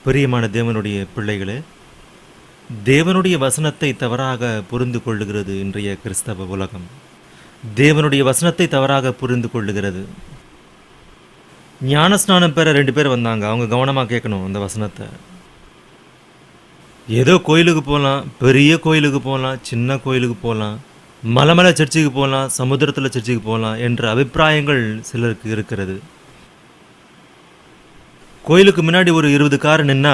பிரியமான தேவனுடைய பிள்ளைகளே, தேவனுடைய வசனத்தை தவறாக புரிந்து கொள்ளுகிறது இன்றைய கிறிஸ்தவ உலகம். தேவனுடைய வசனத்தை தவறாக புரிந்து கொள்ளுகிறது. ஞானஸ்நானம் பெற 2 பேர் வந்தாங்க. அவங்க கவனமாக கேட்கணும் அந்த வசனத்தை. ஏதோ கோயிலுக்கு போகலாம், பெரிய கோயிலுக்கு போகலாம், சின்ன கோயிலுக்கு போகலாம், மலை சர்ச்சுக்கு போகலாம், சமுத்திரத்தில் சர்ச்சுக்கு போகலாம் என்ற அபிப்பிராயங்கள் சிலருக்கு இருக்கிறது. கோயிலுக்கு முன்னாடி ஒரு 20 கார் நின்னா,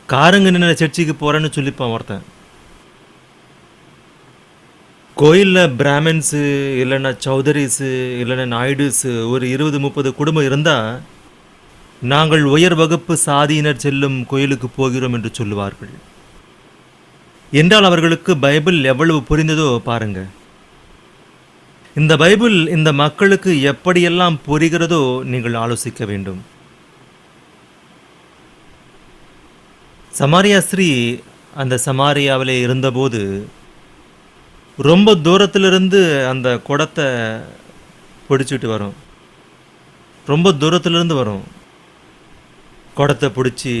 காருங்க நின்ன சர்ச்சுக்கு போகிறேன்னு சொல்லிப்பான் ஒருத்தன். கோயிலில் பிராமின்ஸு இல்லைன்னா சௌதரிஸு இல்லைன்னா நாயுடுஸு ஒரு 20-30 குடும்பம் இருந்தால், நாங்கள் உயர் வகுப்பு சாதியினர் செல்லும் கோயிலுக்கு போகிறோம் என்று சொல்லுவார்கள். என்றால் அவர்களுக்கு பைபிள் எவ்வளவு புரிந்ததோ பாருங்க. இந்த பைபிள் இந்த மக்களுக்கு எப்படியெல்லாம் புரிகிறதோ நீங்கள் ஆலோசிக்க வேண்டும். சமாரியா ஸ்ரீ அந்த சமாரியாவிலே இருந்தபோது ரொம்ப தூரத்திலிருந்து அந்த குடத்தை பிடிச்சிட்டு வரும். ரொம்ப தூரத்திலிருந்து வரும் குடத்தை பிடிச்சி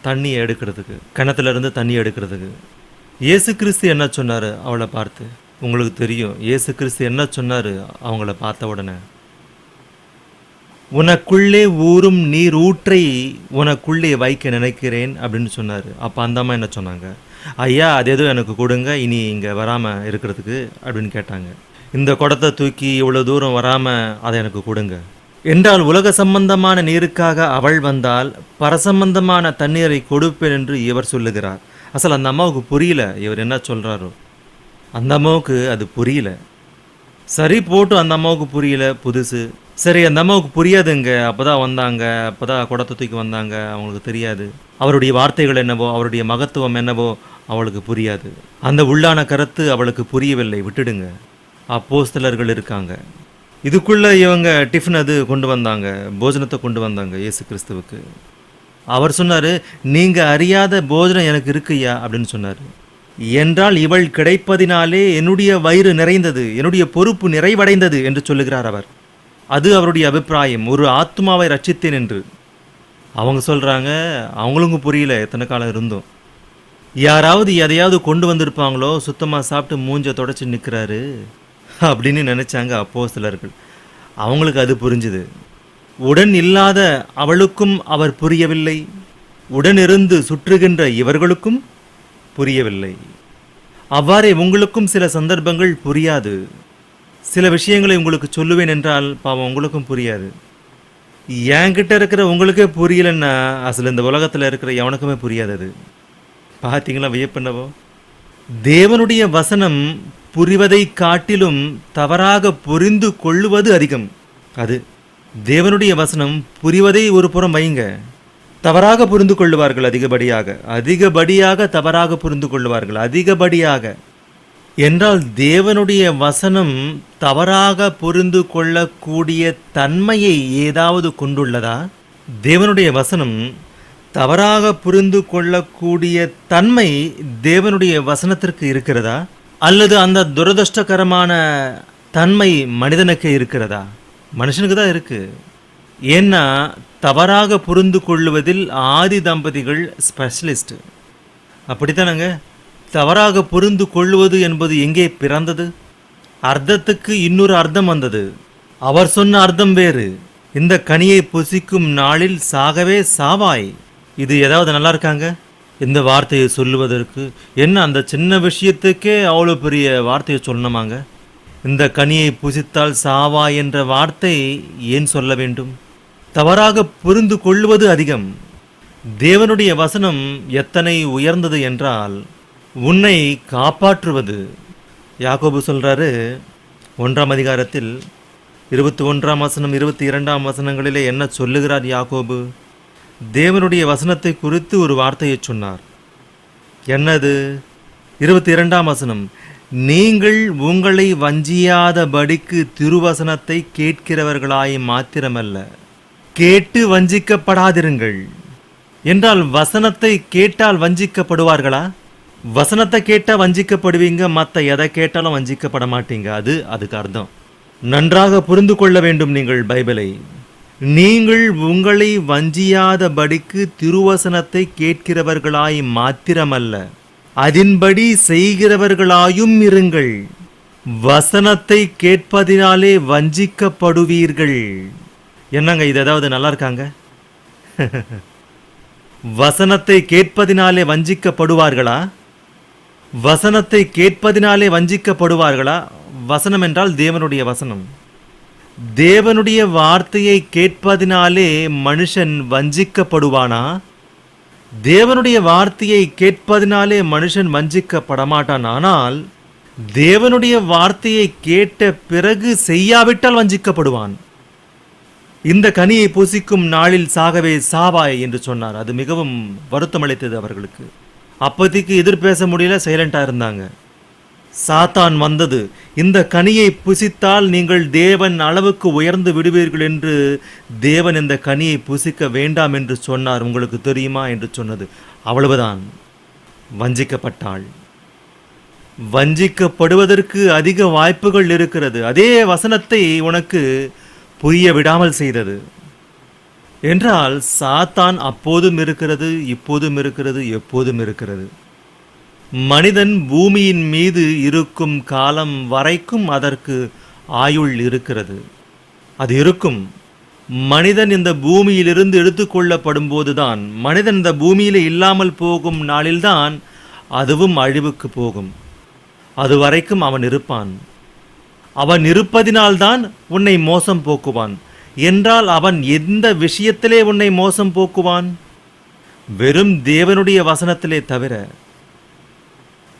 தண்ணியை எடுக்கிறதுக்கு, கிணத்துலேருந்து தண்ணி எடுக்கிறதுக்கு. இயேசு கிறிஸ்து என்ன சொன்னார் அவளை பார்த்து? உங்களுக்கு தெரியும் இயேசு கிறிஸ்து என்ன சொன்னார் அவங்கள பார்த்த உடனே? உனக்குள்ளே ஊறும் நீர் ஊற்றை உனக்குள்ளே வைக்க நினைக்கிறேன் அப்படின்னு சொன்னார். அப்போ அந்த அம்மா என்ன சொன்னாங்க? ஐயா, அது எதுவும் எனக்கு கொடுங்க, இனி இங்கே வராமல் இருக்கிறதுக்கு அப்படின்னு கேட்டாங்க. இந்த குடத்தை தூக்கி இவ்வளோ தூரம் வராமல் அதை எனக்கு கொடுங்க என்றால், உலக சம்பந்தமான நீருக்காக அவள் வந்தால் பரசம்பந்தமான தண்ணீரை கொடுப்பேன் என்று இவர் சொல்லுகிறார். அசல் அந்த அம்மாவுக்கு புரியல இவர் என்ன சொல்கிறாரோ. அந்த அம்மாவுக்கு அது புரியல. சரி போட்டு, அந்த அம்மாவுக்கு புரியல, புதுசு. சரி, அந்த அம்மாவுக்கு புரியாதுங்க. அப்போ தான் வந்தாங்க, அப்போ தான் குடத்தை தூக்கி வந்தாங்க, அவங்களுக்கு தெரியாது. அவருடைய வார்த்தைகள் என்னவோ, அவருடைய மகத்துவம் என்னவோ அவளுக்கு புரியாது. அந்த உள்ளான கருத்து அவளுக்கு புரியவில்லை, விட்டுடுங்க. அப்போஸ்தலர்கள் இருக்காங்க. இதுக்குள்ளே இவங்க டிஃபன் அது கொண்டு வந்தாங்க, போஜனத்தை கொண்டு வந்தாங்க இயேசு கிறிஸ்துவுக்கு. அவர் சொன்னார், நீங்கள் அறியாத போஜனம் எனக்கு இருக்குயா அப்படின்னு சொன்னார். என்றால் இவள் கிடைப்பதினாலே என்னுடைய வயிறு நிறைந்தது, என்னுடைய பொறுப்பு நிறைவடைந்தது என்று சொல்லுகிறார் அவர். அது அவருடைய அபிப்பிராயம், ஒரு ஆத்மாவை ரட்சித்தேன் என்று. அவங்க சொல்கிறாங்க, அவங்களுக்கும் புரியல எத்தனை காலம் இருந்தோம். யாராவது எதையாவது கொண்டு வந்திருப்பாங்களோ, சுத்தமாக சாப்பிட்டு மூஞ்ச தொடச்சி நிற்கிறாரு அப்படின்னு நினச்சாங்க அப்போஸ்தலர்கள். அவங்களுக்கு அது புரிஞ்சுது. உடன் இல்லாத அவளுக்கும் அவர் புரியவில்லை, உடனிருந்து சுற்றுகின்ற இவர்களுக்கும் புரியவில்லை. அவ்வாறே உங்களுக்கும் சில சந்தர்ப்பங்கள் புரியாது. சில விஷயங்களை உங்களுக்கு சொல்லுவேன் என்றால் பாவம் உங்களுக்கும் புரியாது. என்கிட்ட இருக்கிற உங்களுக்கே புரியலன்னா அசல் இந்த உலகத்தில் இருக்கிற எவனுக்குமே புரியாது. அது பார்த்தீங்களா வியப்பென்னவோ? தேவனுடைய வசனம் புரிவதை காட்டிலும் தவறாக புரிந்து கொள்ளுவது அதிகம். அது தேவனுடைய வசனம் புரிவதை ஒரு புறம் வைங்க, தவறாக புரிந்து கொள்ளுவார்கள். அதிகப்படியாக தவறாக புரிந்து கொள்ளுவார்கள். அதிகப்படியாக என்றால் தேவனுடைய வசனம் தவறாக புரிந்து கொள்ளக்கூடிய தன்மையை ஏதாவது கொண்டுள்ளதா? தேவனுடைய வசனம் தவறாக புரிந்து கொள்ளக்கூடிய தன்மை தேவனுடைய வசனத்திற்கு இருக்கிறதா? அல்லது அந்த துரதிர்ஷ்டகரமான தன்மை மனிதனுக்கு இருக்கிறதா? மனுஷனுக்கு தான் இருக்கு. ஏன்னா தவறாக புரிந்து கொள்ளுவதில் ஆதி தம்பதிகள் ஸ்பெஷலிஸ்ட். அப்படித்தானங்க? தவறாக புரிந்து கொள்ளுவது என்பது எங்கே பிறந்தது? அர்த்தத்துக்கு இன்னொரு அர்த்தம் வந்தது. அவர் சொன்ன அர்த்தம் வேறு. இந்த கனியை புசிக்கும் நாளில் சாகவே சாவாய். இது ஏதாவது நல்லா இருக்காங்க இந்த வார்த்தையை சொல்லுவதற்கு? என்ன அந்த சின்ன விஷயத்துக்கே அவ்வளோ பெரிய வார்த்தையை சொல்லணுமாங்க? இந்த கனியை புசித்தால் சாவாய் என்ற வார்த்தை ஏன் சொல்ல வேண்டும்? தவறாக புரிந்து கொள்வது அதிகம். தேவனுடைய வசனம் எத்தனை உயர்ந்தது என்றால் உன்னை காப்பாற்றுவது. யாக்கோபு சொல்கிறாரு 1ஆம் அதிகாரத்தில் 21ஆம் வசனம் 22ஆம் வசனங்களிலே என்ன சொல்லுகிறார் யாக்கோபு? தேவனுடைய வசனத்தை குறித்து ஒரு வார்த்தையை சொன்னார். என்னது? 22ஆம் வசனம், நீங்கள் உங்களை வஞ்சியாதபடிக்கு திருவசனத்தை கேட்கிறவர்களாய் மாத்திரமல்ல, கேட்டு வஞ்சிக்கப்படாதிருங்கள் என்றால் வசனத்தை கேட்டால் வஞ்சிக்கப்படுவார்களா? வசனத்தை கேட்டால் வஞ்சிக்கப்படுவீங்க, மற்ற எதை கேட்டாலும் வஞ்சிக்கப்பட மாட்டீங்க. அதுக்கு அர்த்தம். நன்றாக புரிந்து கொள்ள வேண்டும் நீங்கள் பைபிளை. நீங்கள் உங்களை வஞ்சியாதபடிக்கு திருவசனத்தை கேட்கிறவர்களாய் மாத்திரமல்ல, அதின்படி செய்கிறவர்களாயும் இருங்கள். வசனத்தை கேட்பதினாலே வஞ்சிக்கப்படுவீர்கள். என்னங்க இது ஏதாவது நல்லா இருக்காங்க? வசனத்தை கேட்பதினாலே வஞ்சிக்கப்படுவார்களா? வசனத்தை கேட்பதினாலே வஞ்சிக்கப்படுவார்களா? வசனம் என்றால் தேவனுடைய வசனம். தேவனுடைய வார்த்தையை கேட்பதினாலே மனுஷன் வஞ்சிக்கப்படுவானா? தேவனுடைய வார்த்தையை கேட்பதினாலே மனுஷன் வஞ்சிக்கப்படமாட்டான். ஆனால் தேவனுடைய வார்த்தையை கேட்ட பிறகு செய்யாவிட்டால் வஞ்சிக்கப்படுவான். இந்த கனியை புசிக்கும் நாளில் சாகவே சாவாய் என்று சொன்னார். அது மிகவும் வருத்தமளித்தது அவர்களுக்கு. அப்போதைக்கு எதிர் பேச முடியல, சைலண்டா இருந்தாங்க. சாத்தான் வந்தது, இந்த கனியை புசித்தால் நீங்கள் தேவன் அளவுக்கு உயர்ந்து விடுவீர்கள் என்று தேவன் இந்த கனியை புசிக்க வேண்டாம் என்று சொன்னார், உங்களுக்கு தெரியுமா என்று சொன்னது. அவ்வளவுதான், வஞ்சிக்கப்பட்டாள். வஞ்சிக்கப்படுவதற்கு அதிக வாய்ப்புகள் இருக்கிறது. அதே வசனத்தை உனக்கு புரிய விடாமல் செய்தது என்றால் சாத்தான் அப்போதும் இருக்கிறது, இப்போதும் இருக்கிறது, எப்போதும் இருக்கிறது. மனிதன் பூமியின் மீது இருக்கும் காலம் வரைக்கும் அதற்கு ஆயுள் இருக்கிறது. அது இருக்கும். மனிதன் இந்த பூமியிலிருந்து எடுத்துக்கொள்ளப்படும் போதுதான், மனிதன் இந்த பூமியில இல்லாமல் போகும் நாளில்தான் அதுவும் அழிவுக்கு போகும். அது வரைக்கும் அவன் இருப்பான். அவன் இருப்பதினால்தான் உன்னை மோசம் போக்குவான். என்றால் அவன் எந்த விஷயத்திலே உன்னை மோசம் போக்குவான்? வெறும் தேவனுடைய வசனத்திலே தவிர,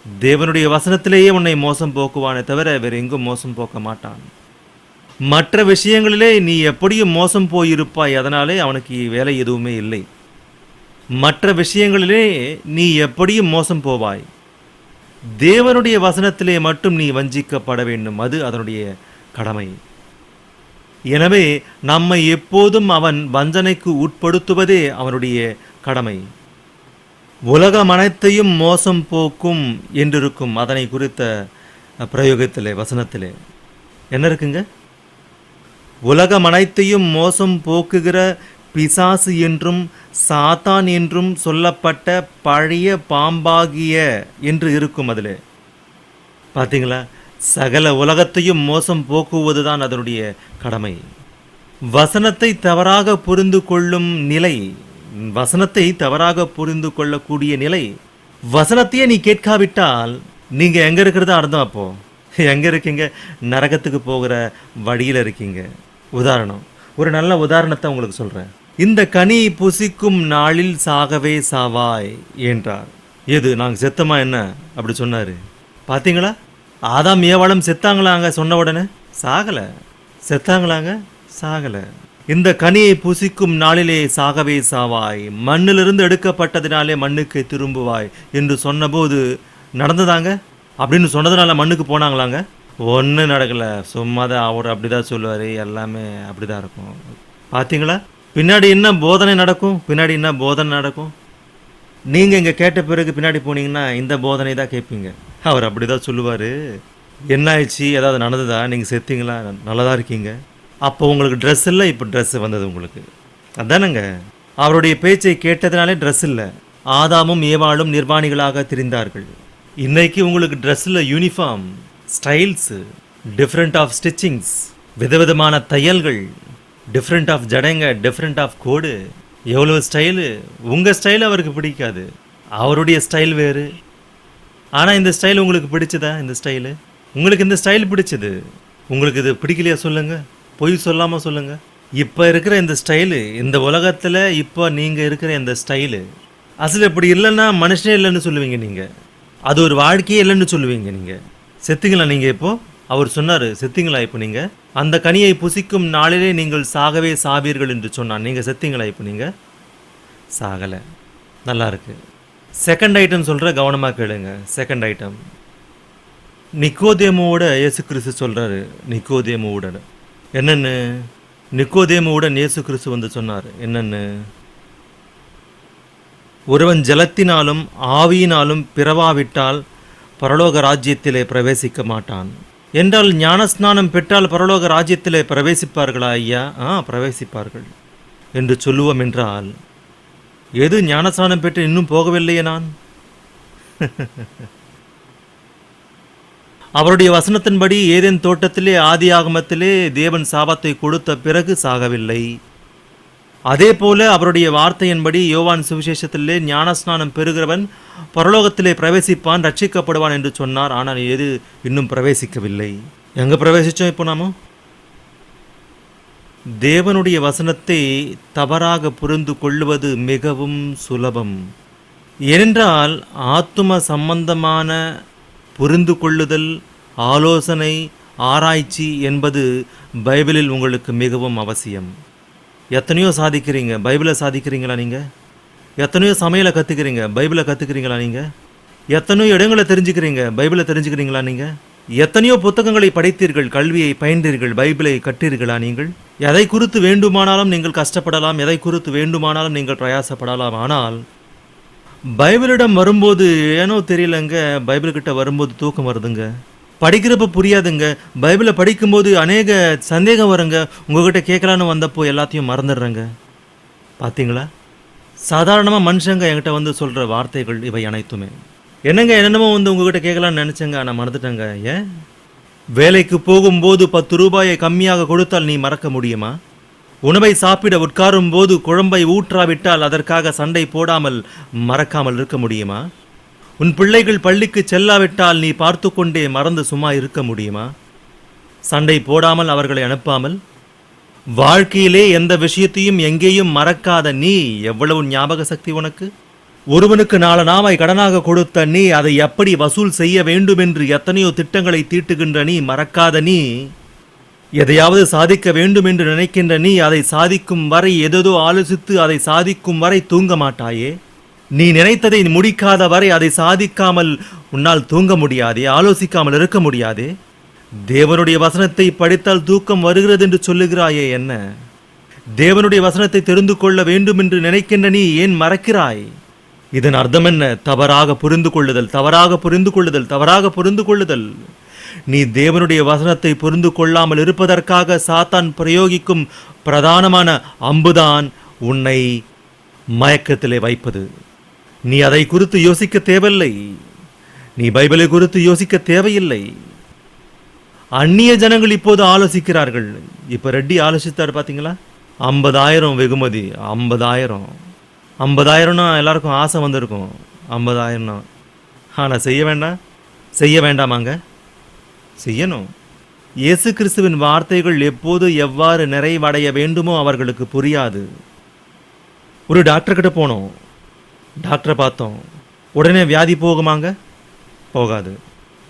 தேவனுடைய வசனத்திலேயே உன்னை மோசம் போக்குவானே தவிர வேறு எங்கும் மோசம் போக்க மாட்டான். மற்ற விஷயங்களிலே நீ எப்படியும் மோசம் போயிருப்பாய், அதனாலே அவனுக்கு வேலை எதுவுமே இல்லை. மற்ற விஷயங்களிலே நீ எப்படியும் மோசம் போவாய். தேவனுடைய வசனத்திலே மட்டும் நீ வஞ்சிக்கப்பட வேண்டும், அது அதனுடைய கடமை. எனவே நம்மை எப்போதும் அவன் வஞ்சனைக்கு உட்படுத்துவதே அவனுடைய கடமை. உலகம் அனைத்தையும் மோசம் போக்கும் என்றிருக்கும். அதனை குறித்த பிரயோகத்திலே, வசனத்திலே என்ன இருக்குங்க? உலகம் அனைத்தையும் மோசம் போக்குகிற பிசாசு என்றும் சாத்தான் என்றும் சொல்லப்பட்ட பழைய பாம்பாகிய என்று இருக்கும். அதில் பார்த்தீங்களா? சகல உலகத்தையும் மோசம் போக்குவதுதான் அதனுடைய கடமை. வசனத்தை தவறாக புரிந்து கொள்ளும் நிலை, வசனத்தை தவறாக புரிந்து கொள்ளக்கூடிய நிலை. வசனத்தையே நீ கேட்காவிட்டால் நீங்க எங்க இருக்கிறது அர்த்தம்? அப்போ எங்க இருக்கீங்க? நரகத்துக்கு போகிற வழியில் இருக்கீங்க. உதாரணம், ஒரு நல்ல உதாரணத்தை உங்களுக்கு சொல்றேன். இந்த கனி புசிக்கும் நாளில் சாகவே சாவாய் என்றார். எது நாங்கள் செத்தமா என்ன அப்படி சொன்னாரு? பார்த்தீங்களா? ஆதாம் ஏவாளும் செத்தாங்களாங்க சொன்ன உடனே? சாகல. செத்தாங்களாங்க? சாகல. இந்த கனியை புசிக்கும் நாளிலே சாகவே சாவாய், மண்ணிலிருந்து எடுக்கப்பட்டதினாலே மண்ணுக்கு திரும்புவாய் என்று சொன்னபோது நடந்ததாங்க? அப்படின்னு சொன்னதுனால மண்ணுக்கு போனாங்களாங்க? ஒன்றும் நடக்கலை. சும்மா தான் அவர் அப்படி தான் சொல்லுவார், எல்லாமே அப்படி தான் இருக்கும். பார்த்தீங்களா? பின்னாடி என்ன போதனை நடக்கும்? பின்னாடி என்ன போதனை நடக்கும்? நீங்கள் இங்கே கேட்ட பிறகு பின்னாடி போனீங்கன்னா இந்த போதனை தான் கேட்பீங்க. அவர் அப்படி தான் சொல்லுவார். என்ன ஆயிடுச்சு? ஏதாவது நடந்ததா? நீங்கள் செத்தீங்களா? நல்லதாக இருக்கீங்க. அப்போ உங்களுக்கு ட்ரெஸ் இல்லை, இப்போ ட்ரெஸ் வந்தது உங்களுக்கு. அதானங்க, அவருடைய பேச்சை கேட்டதுனாலே ட்ரெஸ் இல்லை. ஆதாமும் ஏவாளும் நிர்வாணிகளாக திரிந்தார்கள். இன்னைக்கு உங்களுக்கு ட்ரெஸ்ஸில் uniform, styles, different of stitchings, விதவிதமான தையல்கள், டிஃப்ரெண்ட் ஆஃப் ஜடைங்க, டிஃப்ரெண்ட் ஆஃப் கோடு, எவ்வளோ ஸ்டைலு. உங்கள் ஸ்டைல் அவருக்கு பிடிக்காது, அவருடைய ஸ்டைல் வேறு. ஆனால் இந்த ஸ்டைல் உங்களுக்கு பிடிச்சதா? இந்த ஸ்டைலு உங்களுக்கு இந்த ஸ்டைல் பிடிச்சது, உங்களுக்கு இது பிடிக்கலையா? சொல்லுங்கள், பொய் சொல்லாமல் சொல்லுங்கள். இப்போ இருக்கிற இந்த ஸ்டைலு, இந்த உலகத்தில் இப்போ நீங்கள் இருக்கிற இந்த ஸ்டைலு அசல் இப்படி இல்லைன்னா மனுஷனே இல்லைன்னு சொல்லுவீங்க நீங்கள். அது ஒரு வாழ்க்கையே இல்லைன்னு சொல்லுவீங்க நீங்கள். செத்துங்களா நீங்கள்? இப்போது அவர் சொன்னார், செத்தீங்களா இப்போ நீங்கள்? அந்த கனியை புசிக்கும் நாளிலே நீங்கள் சாகவே சாவீர்கள் என்று சொன்னான். நீங்கள் செத்தீங்களா இப்போ? நீங்கள் சாகலை. நல்லா இருக்கு. செகண்ட் ஐட்டம் சொல்கிற, கவனமாக கேளுங்க. செகண்ட் ஐட்டம், நிக்கோதேமுவோட இயேசு கிறிஸ்து சொல்கிறாரு. நிக்கோதேமுவோட என்னென்னு? நிக்கோதேமுவுடன் இயேசு கிறிஸ்து வந்து சொன்னார் என்னென்னு? ஒருவன் ஜலத்தினாலும் ஆவியினாலும் பிறவாவிட்டால் பரலோக ராஜ்யத்திலே பிரவேசிக்க மாட்டான். என்றால் ஞானஸ்நானம் பெற்றால் பரலோக ராஜ்யத்திலே பிரவேசிப்பார்களா ஐயா? பிரவேசிப்பார்கள் என்று சொல்லுவோம் என்றால், எது ஞானஸ்நானம் பெற்று இன்னும் போகவில்லையே நான்? அவருடைய வசனத்தின்படி ஏதேன் தோட்டத்திலே ஆதி ஆகமத்திலே தேவன் சாபத்தை கொடுத்த பிறகு சாகவில்லை. அதே போல அவருடைய வார்த்தையின்படி யோவான் சுவிசேஷத்திலே ஞானஸ்நானம் பெறுகிறவன் பரலோகத்திலே பிரவேசிப்பான், ரட்சிக்கப்படுவான் என்று சொன்னார். ஆனால் எது இன்னும் பிரவேசிக்கவில்லை. எங்க பிரவேசிச்சோம் இப்போ நாம? தேவனுடைய வசனத்தை தவறாக புரிந்து கொள்ளுவது மிகவும் சுலபம். ஏனென்றால் ஆத்தும சம்பந்தமான புரிந்து கொள்ளுதல், ஆலோசனை, ஆராய்ச்சி என்பது பைபிளில் உங்களுக்கு மிகவும் அவசியம். எத்தனையோ சாதிக்கிறீங்க, பைபிளை சாதிக்கிறீங்களா நீங்கள்? எத்தனையோ சமையலை கற்றுக்கிறீங்க, பைபிளை கற்றுக்கிறீங்களா நீங்கள்? எத்தனையோ இடங்களை தெரிஞ்சுக்கிறீங்க, பைபிளை தெரிஞ்சுக்கிறீங்களா நீங்கள்? எத்தனையோ புத்தகங்களை படித்தீர்கள், கல்வியை பயின்றீர்கள், பைபிளை கற்றீர்களா நீங்கள்? எதை குறித்து வேண்டுமானாலும் நீங்கள் கஷ்டப்படலாம், எதை குறித்து வேண்டுமானாலும் நீங்கள் பிரயாசப்படலாம். ஆனால் பைபிளிடம் வரும்போது ஏனோ தெரியலங்க, பைபிள்கிட்ட வரும்போது தூக்கம் வருதுங்க. படிக்கிறப்ப புரியாதுங்க. பைபிளை படிக்கும்போது அநேக சந்தேகம் வருங்க. உங்ககிட்ட கேட்கலான்னு வந்தப்போ எல்லாத்தையும் மறந்துடுறேங்க. பார்த்தீங்களா? சாதாரணமாக மனுஷங்க என்கிட்ட வந்து சொல்கிற வார்த்தைகள் இவை அனைத்துமே. என்னென்னமோ வந்து உங்ககிட்ட கேட்கலான்னு நினச்சேங்க, நான் மறந்துட்டேங்க. ஏன்? வேலைக்கு போகும்போது 10 ரூபாயை கம்மியாக கொடுத்தால் நீ மறக்க முடியுமா? உணவை சாப்பிட உட்காரும் போது குழம்பை ஊற்றாவிட்டால் அதற்காக சண்டை போடாமல் மறக்காமல் இருக்க முடியுமா? உன் பிள்ளைகள் பள்ளிக்கு செல்லாவிட்டால் நீ பார்த்து கொண்டே மறந்து சும்மா இருக்க முடியுமா? சண்டை போடாமல் அவர்களை அனுப்பாமல்? வாழ்க்கையிலே எந்த விஷயத்தையும் எங்கேயும் மறக்காத நீ எவ்வளவு ஞாபக சக்தி உனக்கு? ஒருவனுக்கு 4 நாவை கடனாக கொடுத்த நீ அதை எப்படி வசூல் செய்ய வேண்டும் என்று எத்தனையோ திட்டங்களை தீட்டுகின்ற நீ, மறக்காத நீ, எதையாவது சாதிக்க வேண்டும் என்று நினைக்கின்ற நீ அதை சாதிக்கும் வரை எதோ ஆலோசித்து அதை சாதிக்கும் வரை தூங்க மாட்டாயே? நீ நினைத்ததை முடிக்காத வரை அதை சாதிக்காமல் உன்னால் தூங்க முடியாதே, ஆலோசிக்காமல் இருக்க முடியாதே? தேவனுடைய வசனத்தை படித்தால் தூக்கம் வருகிறது என்று சொல்லுகிறாயே என்ன? தேவனுடைய வசனத்தை தெரிந்து கொள்ள வேண்டும் என்று நினைக்கின்ற நீ ஏன் மறக்கிறாய்? இதன் அர்த்தம் என்ன? தவறாக புரிந்து கொள்ளுதல், தவறாக புரிந்து கொள்ளுதல், தவறாக புரிந்து கொள்ளுதல். நீ தேவனுடைய வசனத்தை புரிந்து கொள்ளாமல் இருப்பதற்காக சாத்தான் பிரயோகிக்கும் பிரதானமான அம்புதான் உன்னை மயக்கத்திலே வைப்பது. நீ அதை குறித்து யோசிக்க தேவையில்லை. நீ பைபிளை குறித்து யோசிக்க தேவையில்லை. அந்நிய ஜனங்கள் இப்போது ஆலோசிக்கிறார்கள். இப்போ ரெட்டி ஆலோசித்தார் பார்த்தீங்களா? 50,000 வெகுமதி. 50,000னா எல்லாருக்கும் ஆசை வந்திருக்கும். 50,000. ஆனால் செய்ய வேண்டாமாங்க? செய்யணும். இயேசு கிறிஸ்துவின் வார்த்தைகள் எப்போது எவ்வாறு நிறைவடைய வேண்டுமோ அவர்களுக்கு புரியாது. ஒரு டாக்டர்கிட்ட போனோம், டாக்டரை பார்த்தோம், உடனே வியாதி போகுமாங்க? போகாது.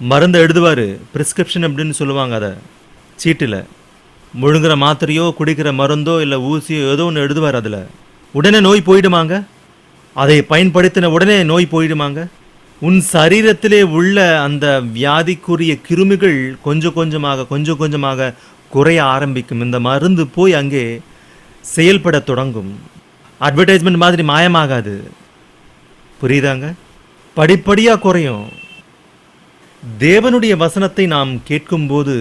மருந்தை எழுதுவார், ப்ரிஸ்கிரிப்ஷன் அப்படின்னு சொல்லுவாங்க. அதை சீட்டில் முழுங்குற மாத்திரையோ குடிக்கிற மருந்தோ இல்லை ஊசியோ ஏதோ ஒன்று எழுதுவார். அதில் உடனே நோய் போயிடுமாங்க? அதை பயன்படுத்தின உடனே நோய் போயிடுமாங்க? உன் சரீரத்திலே உள்ள அந்த வியாதிக்குரிய கிருமிகள் கொஞ்சம் கொஞ்சமாக குறைய ஆரம்பிக்கும். இந்த மருந்து போய் அங்கே செயல்பட தொடங்கும். அட்வர்டைஸ்மெண்ட் மாதிரி மாயமாகாது. புரியுதாங்க? படிப்படியாக குறையும். தேவனுடைய வசனத்தை நாம் கேட்கும்போது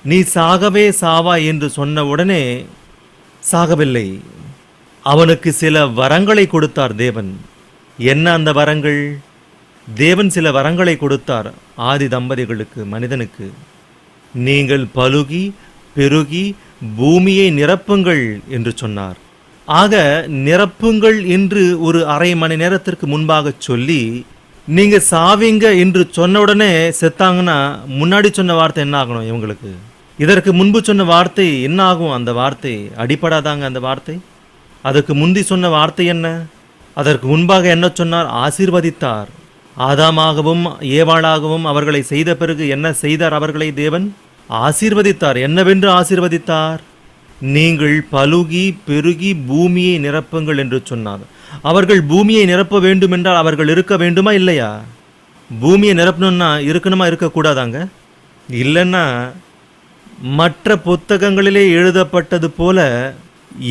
நீ சாகவே சாவாய் என்று சொன்ன உடனே சாகவில்லை. அவனுக்கு சில வரங்களை கொடுத்தார் தேவன். என்ன அந்த வரங்கள்? தேவன் சில வரங்களை கொடுத்தார் ஆதி தம்பதிகளுக்கு, மனிதனுக்கு. நீங்கள் பலுகி பெருகி பூமியை நிரப்புங்கள் என்று சொன்னார். ஆக நிரப்புங்கள் என்று ஒரு அரை மணி நேரத்திற்கு முன்பாக சொல்லி நீங்க சாவிங்க என்று சொன்ன உடனே செத்தாங்கன்னா முன்னாடி சொன்ன வார்த்தை என்ன ஆகணும் இவங்களுக்கு? இதற்கு முன்பு சொன்ன வார்த்தை என்ன ஆகும்? அந்த வார்த்தை அடிப்படாதாங்க. அந்த வார்த்தை அதற்கு முந்தி சொன்ன வார்த்தை என்ன? அதற்கு முன்பாக என்ன சொன்னார்? ஆசீர்வதித்தார். ஆதாமாகவும் ஏவாளாகவும் அவர்களை செய்த பிறகு என்ன செய்தார்? அவர்களை தேவன் ஆசீர்வதித்தார். என்னவென்று ஆசீர்வதித்தார்? நீங்கள் பலுகி பெருகி பூமியை நிரப்புங்கள் என்று சொன்னார். அவர்கள் பூமியை நிரப்ப வேண்டும் என்றால் அவர்கள் இருக்க வேண்டுமா இல்லையா? பூமியை நிரப்பணும்னா இருக்கணுமா இருக்கக்கூடாதாங்க? இல்லைன்னா மற்ற புத்தகங்களிலே எழுதப்பட்டது போல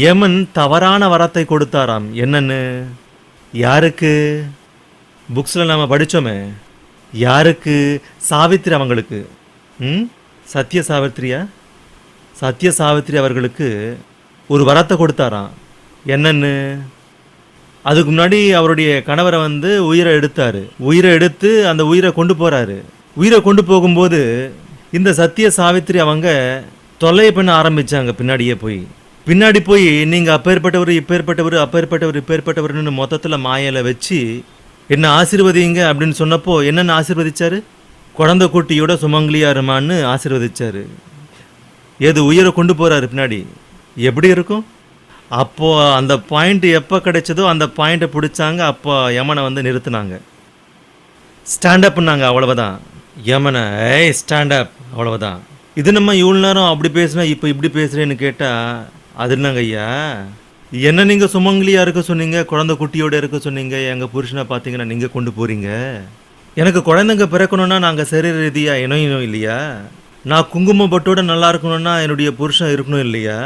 யமன் தவறான வரத்தை கொடுத்தாராம். என்னன்னு? யாருக்கு? புக்ஸில் நாம் படித்தோமே. யாருக்கு? சாவித்திரி அவங்களுக்கு. ம் சத்ய சாவித்திரியா? சத்ய சாவித்திரி அவர்களுக்கு ஒரு வரத்தை கொடுத்தாராம். என்னன்னு? அதுக்கு முன்னாடி அவருடைய கணவரை உயிரை எடுத்தாரு. உயிரை எடுத்து அந்த உயிரை கொண்டு போறாரு. உயிரை கொண்டு போகும்போது இந்த சத்ய சாவித்திரி அவங்க தொல்லை பண்ண ஆரம்பிச்சாங்க. பின்னாடி போய் நீங்க அப்பேற்பட்டவர் இப்பேற்பட்டவர் அப்பேற்பட்டவர் இப்பேற்பட்டவர்னு மொத்தத்தில் மாயலை வச்சு என்ன ஆசீர்வதிங்க அப்படின்னு சொன்னப்போ என்னென்னு ஆசீர்வதிச்சாரு? குழந்தை குட்டியோட சுமங்கலியா இருமான்னு ஆசீர்வதிச்சாரு. எது உயிரை கொண்டு போறாரு பின்னாடி. எப்படி இருக்கும்? அப்போ அந்த பாயிண்ட் எப்போ கிடைச்சதோ அந்த பாயிண்ட்டை பிடிச்சாங்க. அப்போ யமனை நிறுத்தினாங்க. ஸ்டாண்டப் பண்ணாங்க. அவ்வளவுதான். யமனை ஏய் ஸ்டாண்டப், அவ்வளவுதான். இது நம்ம இவ்வளோ நேரம் அப்படி பேசுனா இப்போ இப்படி பேசுறேன்னு கேட்டா அது என்னங்க ஐயா? என்ன நீங்க சுமங்கலியா இருக்க சொன்னீங்க, குழந்தை குட்டியோட இருக்க சொன்னீங்க, எங்க புருஷனை பார்த்தீங்கன்னா நீங்க கொண்டு போறீங்க. எனக்கு குழந்தைங்க பிறக்கணும்னா நாங்கள் சரீர ரீதியா இணையணும் இல்லையா? நான் குங்குமப்பட்டோட நல்லா இருக்கணும்னா என்னுடைய புருஷன் இருக்கணும் இல்லையா?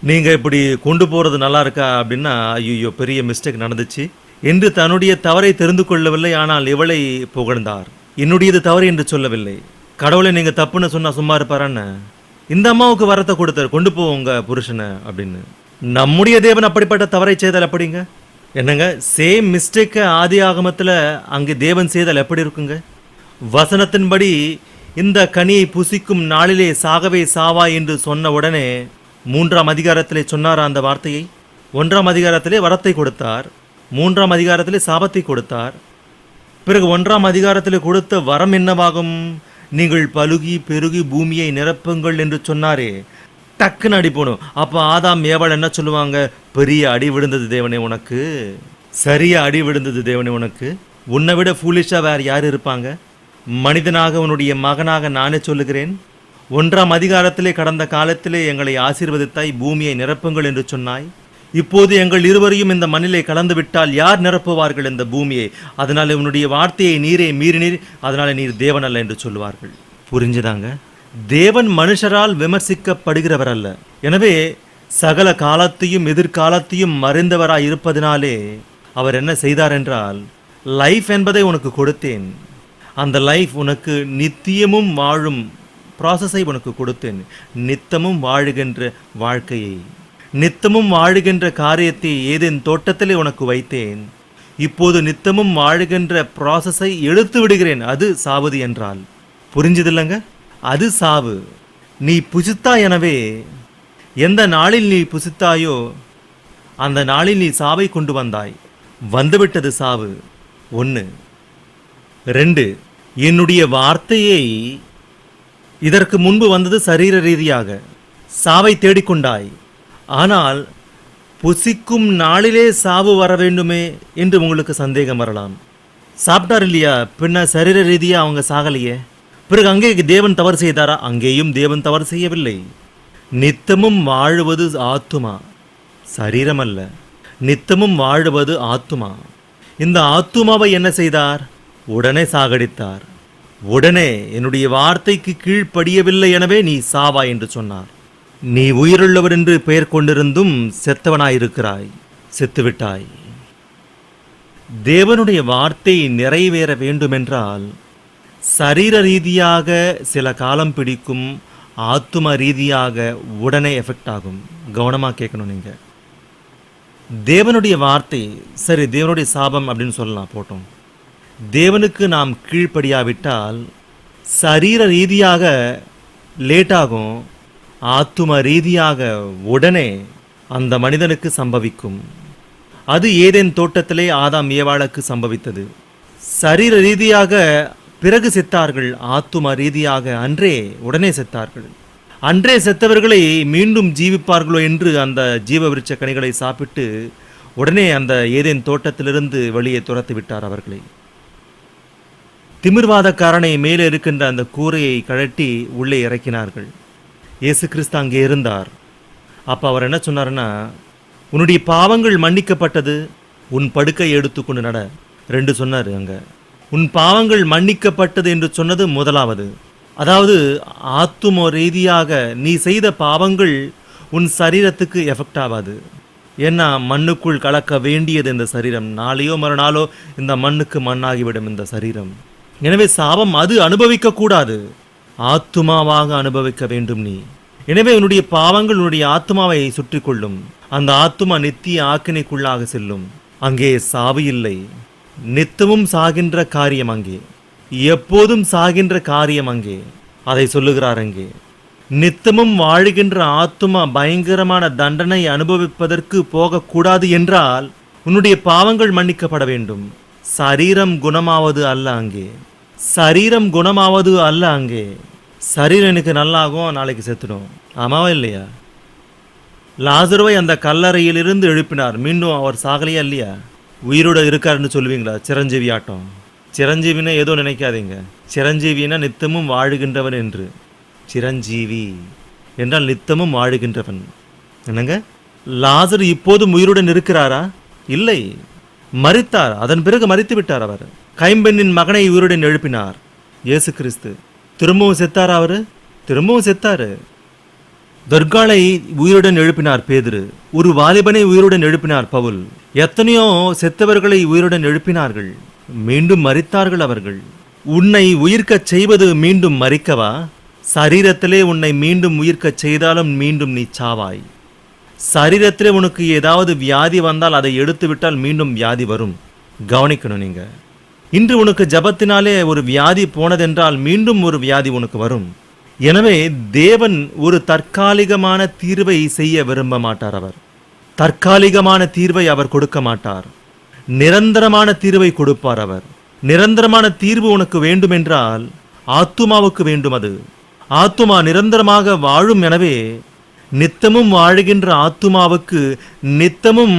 நீங்கள் இப்படி கொண்டு போகிறது நல்லா இருக்கா அப்படின்னா, ஐயோ பெரிய மிஸ்டேக் நடந்துச்சு என்று தன்னுடைய தவறை தெரிந்து கொள்ளவில்லை. ஆனால் இவளை புகழ்ந்தார். என்னுடையது தவறு என்று சொல்லவில்லை. கடவுளை நீங்கள் தப்புன்னு சொன்னால் சும்மா இருப்பாரான்னு இந்த அம்மாவுக்கு வரத்தை கொடுத்தாரு, கொண்டு போங்க புருஷனை அப்படின்னு. நம்முடைய தேவன் அப்படிப்பட்ட தவறை செய்தால் எப்படிங்க? என்னங்க, சேம் மிஸ்டேக்கை ஆதி ஆகமத்தில் அங்கே தேவன் செய்தால் எப்படி இருக்குங்க? வசனத்தின்படி இந்த கனியை புசிக்கும் நாளிலே சாகவே சாவா என்று சொன்ன உடனே 3ஆம் அதிகாரத்திலே சொன்னார் அந்த வார்த்தையை. 1ஆம் அதிகாரத்திலே வரத்தை கொடுத்தார், 3ஆம் அதிகாரத்திலே சாபத்தை கொடுத்தார். பிறகு 1ஆம் அதிகாரத்திலே கொடுத்த வரம் என்னவாகும்? நீங்கள் பலுகி பெருகி பூமியை நிரப்புங்கள் என்று சொன்னாரே, டக்குன்னு அடி போகணும். அப்போ ஆதாம் ஏவாள் என்ன சொல்லுவாங்க? பெரிய அடி விழுந்தது தேவனே உனக்கு, சரியா அடி விழுந்தது தேவனே உனக்கு. உன்னை விட ஃபூலிஷாக வேறு யார் இருப்பாங்க? மனிதனாக உன்னுடைய மகனாக நானே சொல்லுகிறேன். 1ஆம் அதிகாரத்திலே கடந்த காலத்திலே எங்களை ஆசீர்வதித்தாய், பூமியை நிரப்புங்கள் என்று சொன்னாய். இப்போது எங்கள் இருவரையும் இந்த மண்ணிலே கலந்து விட்டால் யார் நிரப்புவார்கள் இந்த பூமியை? அதனால் உன்னுடைய வார்த்தையை நீரே மீறினீர், அதனால் நீர் தேவன் அல்ல என்று சொல்லுவார்கள். புரிஞ்சுதாங்க? தேவன் மனுஷரால் விமர்சிக்கப்படுகிறவர் அல்ல. எனவே சகல காலத்தையும் எதிர்காலத்தையும் மறைந்தவராய் இருப்பதினாலே அவர் என்ன செய்தார் என்றால், லைஃப் என்பதை உனக்கு கொடுத்தேன், அந்த லைஃப் உனக்கு நித்தியமும் வாழும் ப்ராசஸை உனக்கு கொடுத்தேன். நித்தமும் வாழுகின்ற வாழ்க்கையை, நித்தமும் வாழுகின்ற காரியத்தை ஏதேன் தோட்டத்திலே உனக்கு வைத்தேன். இப்போது நித்தமும் வாழுகின்ற ப்ராசஸை எடுத்து விடுகிறேன். அது சாவது என்றால் புரிஞ்சதில்லைங்க? அது சாவு. நீ புசித்தாய். எனவே எந்த நாளில் நீ புசித்தாயோ அந்த நாளில் நீ சாவை கொண்டு வந்தாய். வந்துவிட்டது சாவு. 1. 2, என்னுடைய வார்த்தையை இதற்கு முன்பு வந்தது சரீர ரீதியாக, சாவை தேடிக்கொண்டாய். ஆனால் புசிக்கும் நாளிலே சாவு வர வேண்டுமே என்று உங்களுக்கு சந்தேகம் வரலாம். சாப்பிட்டார் இல்லையா, பின்ன சரீர ரீதியாக அவங்க சாகலையே. பிறகு அங்கே தேவன் தவறு செய்தாரா? அங்கேயும் தேவன் தவறு செய்யவில்லை. நித்தமும் வாழுவது ஆத்துமா, சரீரம் அல்ல. நித்தமும் வாழுவது ஆத்துமா. இந்த ஆத்துமாவை என்ன செய்தார்? உடனே சாகடித்தார். உடனே என்னுடைய வார்த்தைக்கு கீழ்ப்படியவில்லை, எனவே நீ சாவா என்று சொன்னார். நீ உயிருள்ளவர் என்று பெயர் கொண்டிருந்தும் செத்தவனாயிருக்கிறாய், செத்துவிட்டாய். தேவனுடைய வார்த்தை நிறைவேற வேண்டுமென்றால் சரீர ரீதியாக சில காலம் பிடிக்கும், ஆத்தும ரீதியாக உடனே எஃபெக்ட் ஆகும். கவனமாக கேட்கணும் நீங்கள். தேவனுடைய வார்த்தை சரி, தேவனுடைய சாபம் அப்படின்னு சொல்லலாம், போட்டோம். தேவனுக்கு நாம் கீழ்ப்படியாவிட்டால் சரீர ரீதியாக லேட்டாகும், ஆத்தும ரீதியாக உடனே அந்த மனிதனுக்கு சம்பவிக்கும். அது ஏதேன் தோட்டத்திலே ஆதாம் ஏவாளுக்கு சம்பவித்தது. சரீர ரீதியாக பிறகு செத்தார்கள், ஆத்தும ரீதியாக அன்றே உடனே செத்தார்கள். அன்றே செத்தவர்களை மீண்டும் ஜீவிப்பார்களோ என்று அந்த ஜீவ விருட்ச கனிகளை சாப்பிட்டு உடனே அந்த ஏதேன் தோட்டத்திலிருந்து வெளியே துரத்து விட்டார் அவர்களை. திமிர்வாதக்காரனை மேலே இருக்கின்ற அந்த கூரையை கழட்டி உள்ளே இறக்கினார்கள். இயேசு கிறிஸ்து அங்கே இருந்தார். அப்போ அவர் என்ன சொன்னார்னா, உன்னுடைய பாவங்கள் மன்னிக்கப்பட்டது, உன் படுக்கையை எடுத்துக்கொண்டு நட. 2 சொன்னார் அங்கே. உன் பாவங்கள் மன்னிக்கப்பட்டது என்று சொன்னது முதலாவது. அதாவது ஆத்தும ரீதியாக நீ செய்த பாவங்கள் உன் சரீரத்துக்கு எஃபெக்ட் ஆகாது. ஏன்னா மண்ணுக்குள் கலக்க வேண்டியது இந்த சரீரம். நாளையோ மறுநாளோ இந்த மண்ணுக்கு மண்ணாகிவிடும் இந்த சரீரம். எனவே சாபம் அது அனுபவிக்க கூடாது. ஆத்துமாவாக அனுபவிக்க வேண்டும் நீ. எனவே உன்னுடைய பாவங்கள் உன்னுடைய ஆத்மாவை சுற்றி கொள்ளும். அந்த ஆத்துமா நித்திய ஆக்கினைக்குள்ளாக செல்லும். அங்கே சாவு இல்லை. நித்தமும் சாகின்ற காரியம் அங்கே, எப்போதும் சாகின்ற காரியம் அங்கே. அதை சொல்லுகிறார் அங்கே. நித்தமும் வாழுகின்ற ஆத்துமா பயங்கரமான தண்டனை அனுபவிப்பதற்கு போகக்கூடாது என்றால் உன்னுடைய பாவங்கள் மன்னிக்கப்பட வேண்டும். சரீரம் குணமாவது அல்ல அங்கே. சரீரம் குணமாவது அல்ல அங்கே. சரீரம் எனக்கு நல்லாகும், நாளைக்கு செத்துடும். ஆமாவா இல்லையா? லாசருவை அந்த கல்லறையிலிருந்து எழுப்பினார். மீண்டும் அவர் சாகலையா இல்லையா? உயிரோடு இருக்காருன்னு சொல்லுவீங்களா? சிரஞ்சீவி ஆட்டம். சிரஞ்சீவினா ஏதோ நினைக்காதீங்க. சிரஞ்சீவினா நித்தமும் வாழுகின்றவன் என்று. சிரஞ்சீவி என்றால் நித்தமும் வாழுகின்றவன். என்னங்க, லாசர் இப்போதும் உயிருடன் இருக்கிறாரா? இல்லை, மரித்தார். அதன் பிறகு மரித்து விட்டார் அவர். கைம்பெண்ணின் மகனை உயிருடன் எழுப்பினார் இயேசு கிறிஸ்து. திரும்பவும் செத்தாரா அவரு? திரும்பவும் செத்தாரு. துர்காளை உயிருடன் எழுப்பினார் பேதுரு. ஒரு வாலிபனை உயிருடன் எழுப்பினார் பவுல். எத்தனையோ செத்தவர்களை உயிருடன் எழுப்பினார்கள். மீண்டும் மரித்தார்கள் அவர்கள். உன்னை உயிர்க்கச் செய்வது மீண்டும் மரிக்கவா? சரீரத்திலே உன்னை மீண்டும் உயிர்க்கச் செய்தாலும் மீண்டும் நீ சாவாய். சரீரத்திலே உனக்கு ஏதாவது வியாதி வந்தால் அதை எடுத்து விட்டால் மீண்டும் வியாதி வரும். கவனிக்கணும் நீங்க. இன்று உனக்கு ஜபத்தினாலே ஒரு வியாதி போனதென்றால் மீண்டும் ஒரு வியாதி உனக்கு வரும். எனவே தேவன் ஒரு தற்காலிகமான தீர்வை செய்ய விரும்ப மாட்டார். அவர் தற்காலிகமான தீர்வை அவர் கொடுக்க மாட்டார். நிரந்தரமான தீர்வை கொடுப்பார் அவர். நிரந்தரமான தீர்வு உனக்கு வேண்டுமென்றால் ஆத்துமாவுக்கு வேண்டும். அது ஆத்துமா நிரந்தரமாக வாழும். எனவே நித்தமும் வாழுகின்ற ஆத்துமாவுக்கு நித்தமும்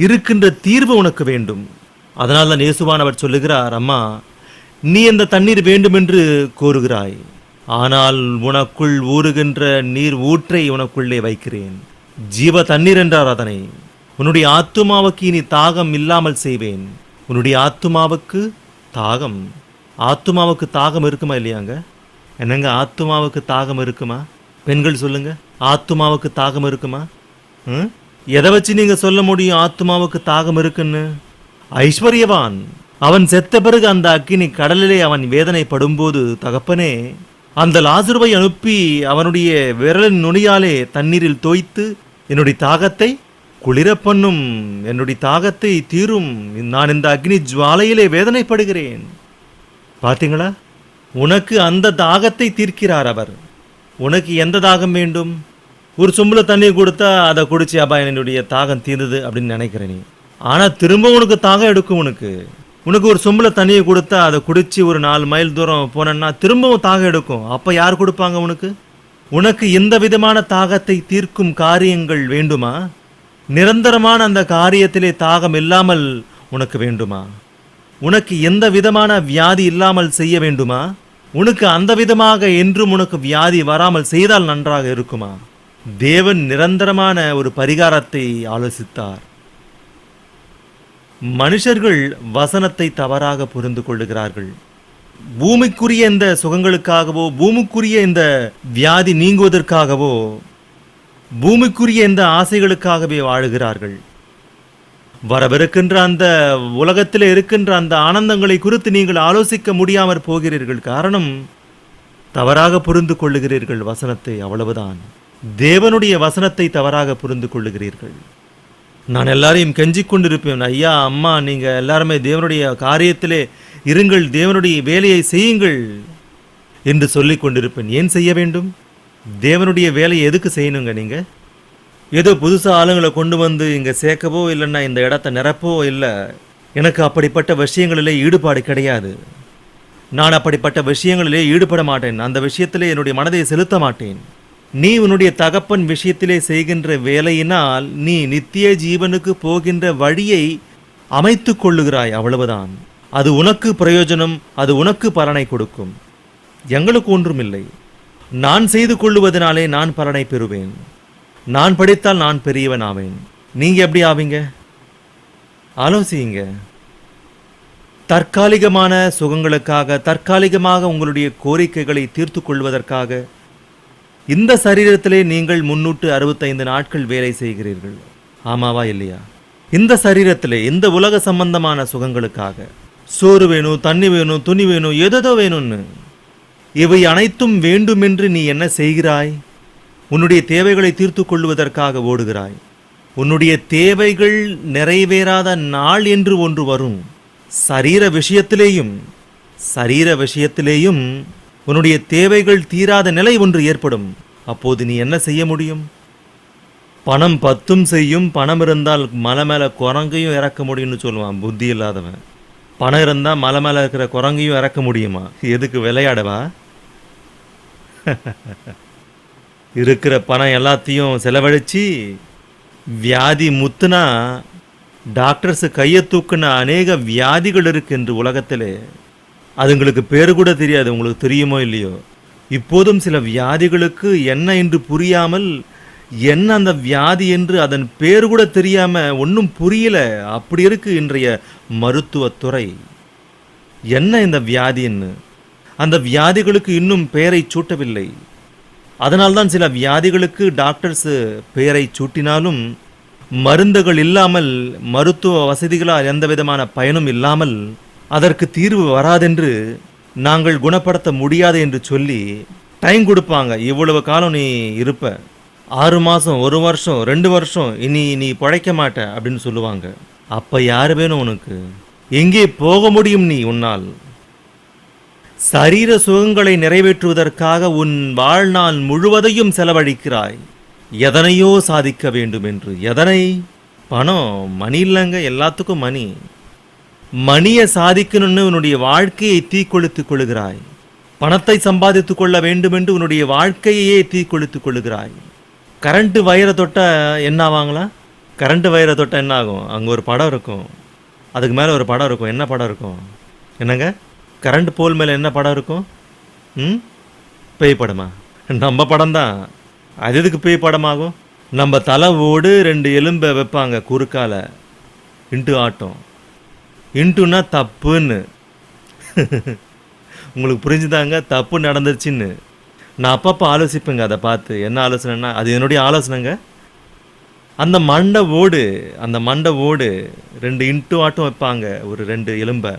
இருக்கின்ற தீர்வு உனக்கு வேண்டும். அதனால் தான் இயேசுவானவர் சொல்லுகிறார், அம்மா நீ அந்த தண்ணீர் வேண்டுமென்று கோருகிறாய், ஆனால் உனக்குள் ஊறுகின்ற நீர் ஊற்றை உனக்குள்ளே வைக்கிறேன். ஜீவ தண்ணீர் என்றார் அதனை. உன்னுடைய ஆத்துமாவுக்கு இனி தாகம் இல்லாமல் செய்வேன். உன்னுடைய ஆத்துமாவுக்கு தாகம். ஆத்துமாவுக்கு தாகம் இருக்குமா இல்லையாங்க? என்னங்க, ஆத்துமாவுக்கு தாகம் இருக்குமா? பெண்கள் சொல்லுங்க, ஆத்துமாவுக்கு தாகம் இருக்குமா? எதை வச்சு நீங்க சொல்ல முடியும் ஆத்துமாவுக்கு தாகம் இருக்குன்னு? ஐஸ்வர்யவான் அவன் செத்த பிறகு அந்த அக்கினி கடலிலே அவன் வேதனைப்படும்போது, தகப்பனே அந்த லாசருவை அனுப்பி அவனுடைய விரலின் நுனியாலே தண்ணீரில் தோய்த்து என்னுடைய தாகத்தை குளிர பண்ணும், என்னுடைய தாகத்தை தீரும், நான் இந்த அக்னி ஜுவாலையிலே வேதனைப்படுகிறேன். பார்த்தீங்களா? உனக்கு அந்த தாகத்தை தீர்க்கிறார் அவர். உனக்கு எந்த தாகம் வேண்டும்? ஒரு சொம்புல தண்ணி கொடுத்தா அதை குடிச்சு அப்பா என்னுடைய தாகம் தீர்ந்தது அப்படின்னு நினைக்கிறேன் நீ. ஆனால் திரும்ப உனக்கு தாகம் எடுக்கும். உனக்கு ஒரு சொம்புல தண்ணியை கொடுத்தா அதை குடிச்சு ஒரு 4 மைல் தூரம் போனேன்னா திரும்பவும் தாகம் எடுக்கும். அப்போ யார் கொடுப்பாங்க உனக்கு? உனக்கு எந்த விதமான தாகத்தை தீர்க்கும் காரியங்கள் வேண்டுமா? நிரந்தரமான அந்த காரியத்திலே தாகம் இல்லாமல் உனக்கு வேண்டுமா? உனக்கு எந்த விதமான வியாதி இல்லாமல் செய்ய வேண்டுமா? உனக்கு அந்த விதமாக என்றும் உனக்கு வியாதி வராமல் செய்தால் நன்றாக இருக்குமா? தேவன் நிரந்தரமான ஒரு பரிகாரத்தை ஆலோசித்தார். மனுஷர்கள் வசனத்தை தவறாக புரிந்து கொள்ளுகிறார்கள். பூமிக்குரிய இந்த சுகங்களுக்காகவோ, பூமிக்குரிய இந்த வியாதி நீங்குவதற்காகவோ, பூமிக்குரிய இந்த ஆசைகளுக்காகவே வாழுகிறார்கள். வரவிருக்கின்ற அந்த உலகத்தில் இருக்கின்ற அந்த ஆனந்தங்களை குறித்து நீங்கள் ஆலோசிக்க முடியாமற் போகிறீர்கள். காரணம், தவறாக புரிந்து கொள்ளுகிறீர்கள் வசனத்தை. அவ்வளவுதான். தேவனுடைய வசனத்தை தவறாக புரிந்து கொள்ளுகிறீர்கள். நான் எல்லாரையும் கெஞ்சிக் கொண்டிருப்பேன், ஐயா அம்மா நீங்கள் எல்லாருமே தேவனுடைய காரியத்திலே இருங்கள், தேவனுடைய வேலையை செய்யுங்கள் என்று சொல்லிக் கொண்டிருப்பேன். ஏன் செய்ய வேண்டும்? தேவனுடைய வேலையை எதுக்கு செய்யணுங்க? நீங்கள் ஏதோ புதுசாக ஆளுங்களை கொண்டு வந்து இங்கே சேர்க்கவோ இல்லைன்னா இந்த இடத்த நிரப்பவோ இல்லை. எனக்கு அப்படிப்பட்ட விஷயங்களிலே ஈடுபாடு கிடையாது. நான் அப்படிப்பட்ட விஷயங்களிலே ஈடுபட மாட்டேன். அந்த விஷயத்திலே என்னுடைய மனதை செலுத்த மாட்டேன். நீ உன்னுடைய தகப்பன் விஷயத்திலே செய்கின்ற வேலையினால் நீ நித்திய ஜீவனுக்கு போகின்ற வழியை அமைத்து கொள்ளுகிறாய். அவ்வளவுதான். அது உனக்கு பிரயோஜனம், அது உனக்கு பலனை கொடுக்கும். எங்களுக்கு ஒன்றுமில்லை. நான் செய்து கொள்ளுவதனாலே நான் பலனை பெறுவேன். நான் படித்தால் நான் பெரியவன் ஆவேன். நீங்க எப்படி ஆவீங்க? ஆலோசியுங்க. தற்காலிகமான சுகங்களுக்காக, தற்காலிகமாக உங்களுடைய கோரிக்கைகளை தீர்த்து கொள்வதற்காக இந்த சரீரத்திலே நீங்கள் 365 நாட்கள் வேலை செய்கிறீர்கள். ஆமாவா இல்லையா? இந்த சரீரத்திலே இந்த உலக சம்பந்தமான சுகங்களுக்காக சோறு வேணும், தண்ணி வேணும், துணி வேணும், ஏதோ வேணும்னு இவை அனைத்தும் வேண்டுமென்று நீ என்ன செய்கிறாய்? உன்னுடைய தேவைகளை தீர்த்து கொள்வதற்காக ஓடுகிறாய். உன்னுடைய தேவைகள் நிறைவேறாத நாள் என்று ஒன்று வரும். சரீர விஷயத்திலேயும் உன்னுடைய தேவைகள் தீராத நிலை ஒன்று ஏற்படும். அப்போது நீ என்ன செய்ய முடியும்? பணம் 10 செய்யும். பணம் இருந்தால் மலை மேலே குரங்கையும் இறக்க முடியும்னு சொல்லுவான் புத்தி இல்லாதவன். பணம் இருந்தால் மலை மேலே இருக்கிற குரங்கையும் இறக்க முடியுமா? எதுக்கு விளையாடவா? இருக்கிற பணம் எல்லாத்தையும் செலவழித்து வியாதி முத்துனா டாக்டர்ஸு கையை தூக்குன அநேக வியாதிகள் இருக்கு என்று உலகத்தில். அதுங்களுக்கு பேரு கூட தெரியாது. உங்களுக்கு தெரியுமோ இல்லையோ, இப்போதும் சில வியாதிகளுக்கு என்ன என்று புரியாமல், என்ன அந்த வியாதி என்று அதன் பேர் கூட தெரியாம ஒன்றும் புரியல. அப்படி இருக்கு இன்றைய மருத்துவத்துறை. என்ன இந்த வியாதின்னு? அந்த வியாதிகளுக்கு இன்னும் பெயரை சூட்டவில்லை. அதனால்தான் சில வியாதிகளுக்கு டாக்டர்ஸ் பெயரை சூட்டினாலும் மருந்துகள் இல்லாமல், மருத்துவ வசதிகளால் எந்த விதமான பயனும் இல்லாமல் அதற்கு தீர்வு வராதென்று, நாங்கள் குணப்படுத்த முடியாது என்று சொல்லி டைம் கொடுப்பாங்க. இவ்வளவு காலம் நீ இருப்ப, 6 மாதம், 1 வருஷம், 2 வருஷம், இனி நீ பிழைக்க மாட்ட அப்படின்னு சொல்லுவாங்க. அப்போ யார் வேணும் உனக்கு? எங்கே போக முடியும் நீ உன்னால்? சரீர சுகங்களை நிறைவேற்றுவதற்காக உன் வாழ்நாள் முழுவதையும் செலவழிக்கிறாய். எதனையோ சாதிக்க வேண்டும் என்று. எதனை? பணம், மணி இல்லைங்க, எல்லாத்துக்கும் மணி. மணியை சாதிக்கணும்னு உன்னுடைய வாழ்க்கையை தீக்கொளுத்துக் கொள்ளுகிறாய். பணத்தை சம்பாதித்து கொள்ள வேண்டும் என்று உன்னுடைய வாழ்க்கையே தீக்கொளுத்துக் கொள்ளுகிறாய். கரண்ட் வயரை தொட்ட என்ன ஆவாங்களா? கரண்ட் வயரை தொட்ட என்ன ஆகும்? அங்கே ஒரு படம் இருக்கும், அதுக்கு மேலே ஒரு படம் இருக்கும். என்ன படம் இருக்கும்? என்னங்க? கரண்ட் போல் மேலே என்ன படம் இருக்கும்? பேய் படமா? நம்ம படம் தான். அது எதுக்கு பேய் படமாகும்? நம்ம தலை ஓடு 2 எலும்பை வைப்பாங்க குறுக்கால, இன்ட்டு ஆட்டம். இன்ட்டுன்னா தப்புன்னு. உங்களுக்கு புரிஞ்சுதாங்க? தப்பு நடந்துருச்சுன்னு. நான் அப்பப்போ ஆலோசிப்பேங்க அதை பார்த்து. என்ன ஆலோசனைன்னா, அது என்னுடைய ஆலோசனைங்க. அந்த மண்டை ஓடு 2 இன்ட்டு ஆட்டம் வைப்பாங்க, ஒரு 2 எலும்பை.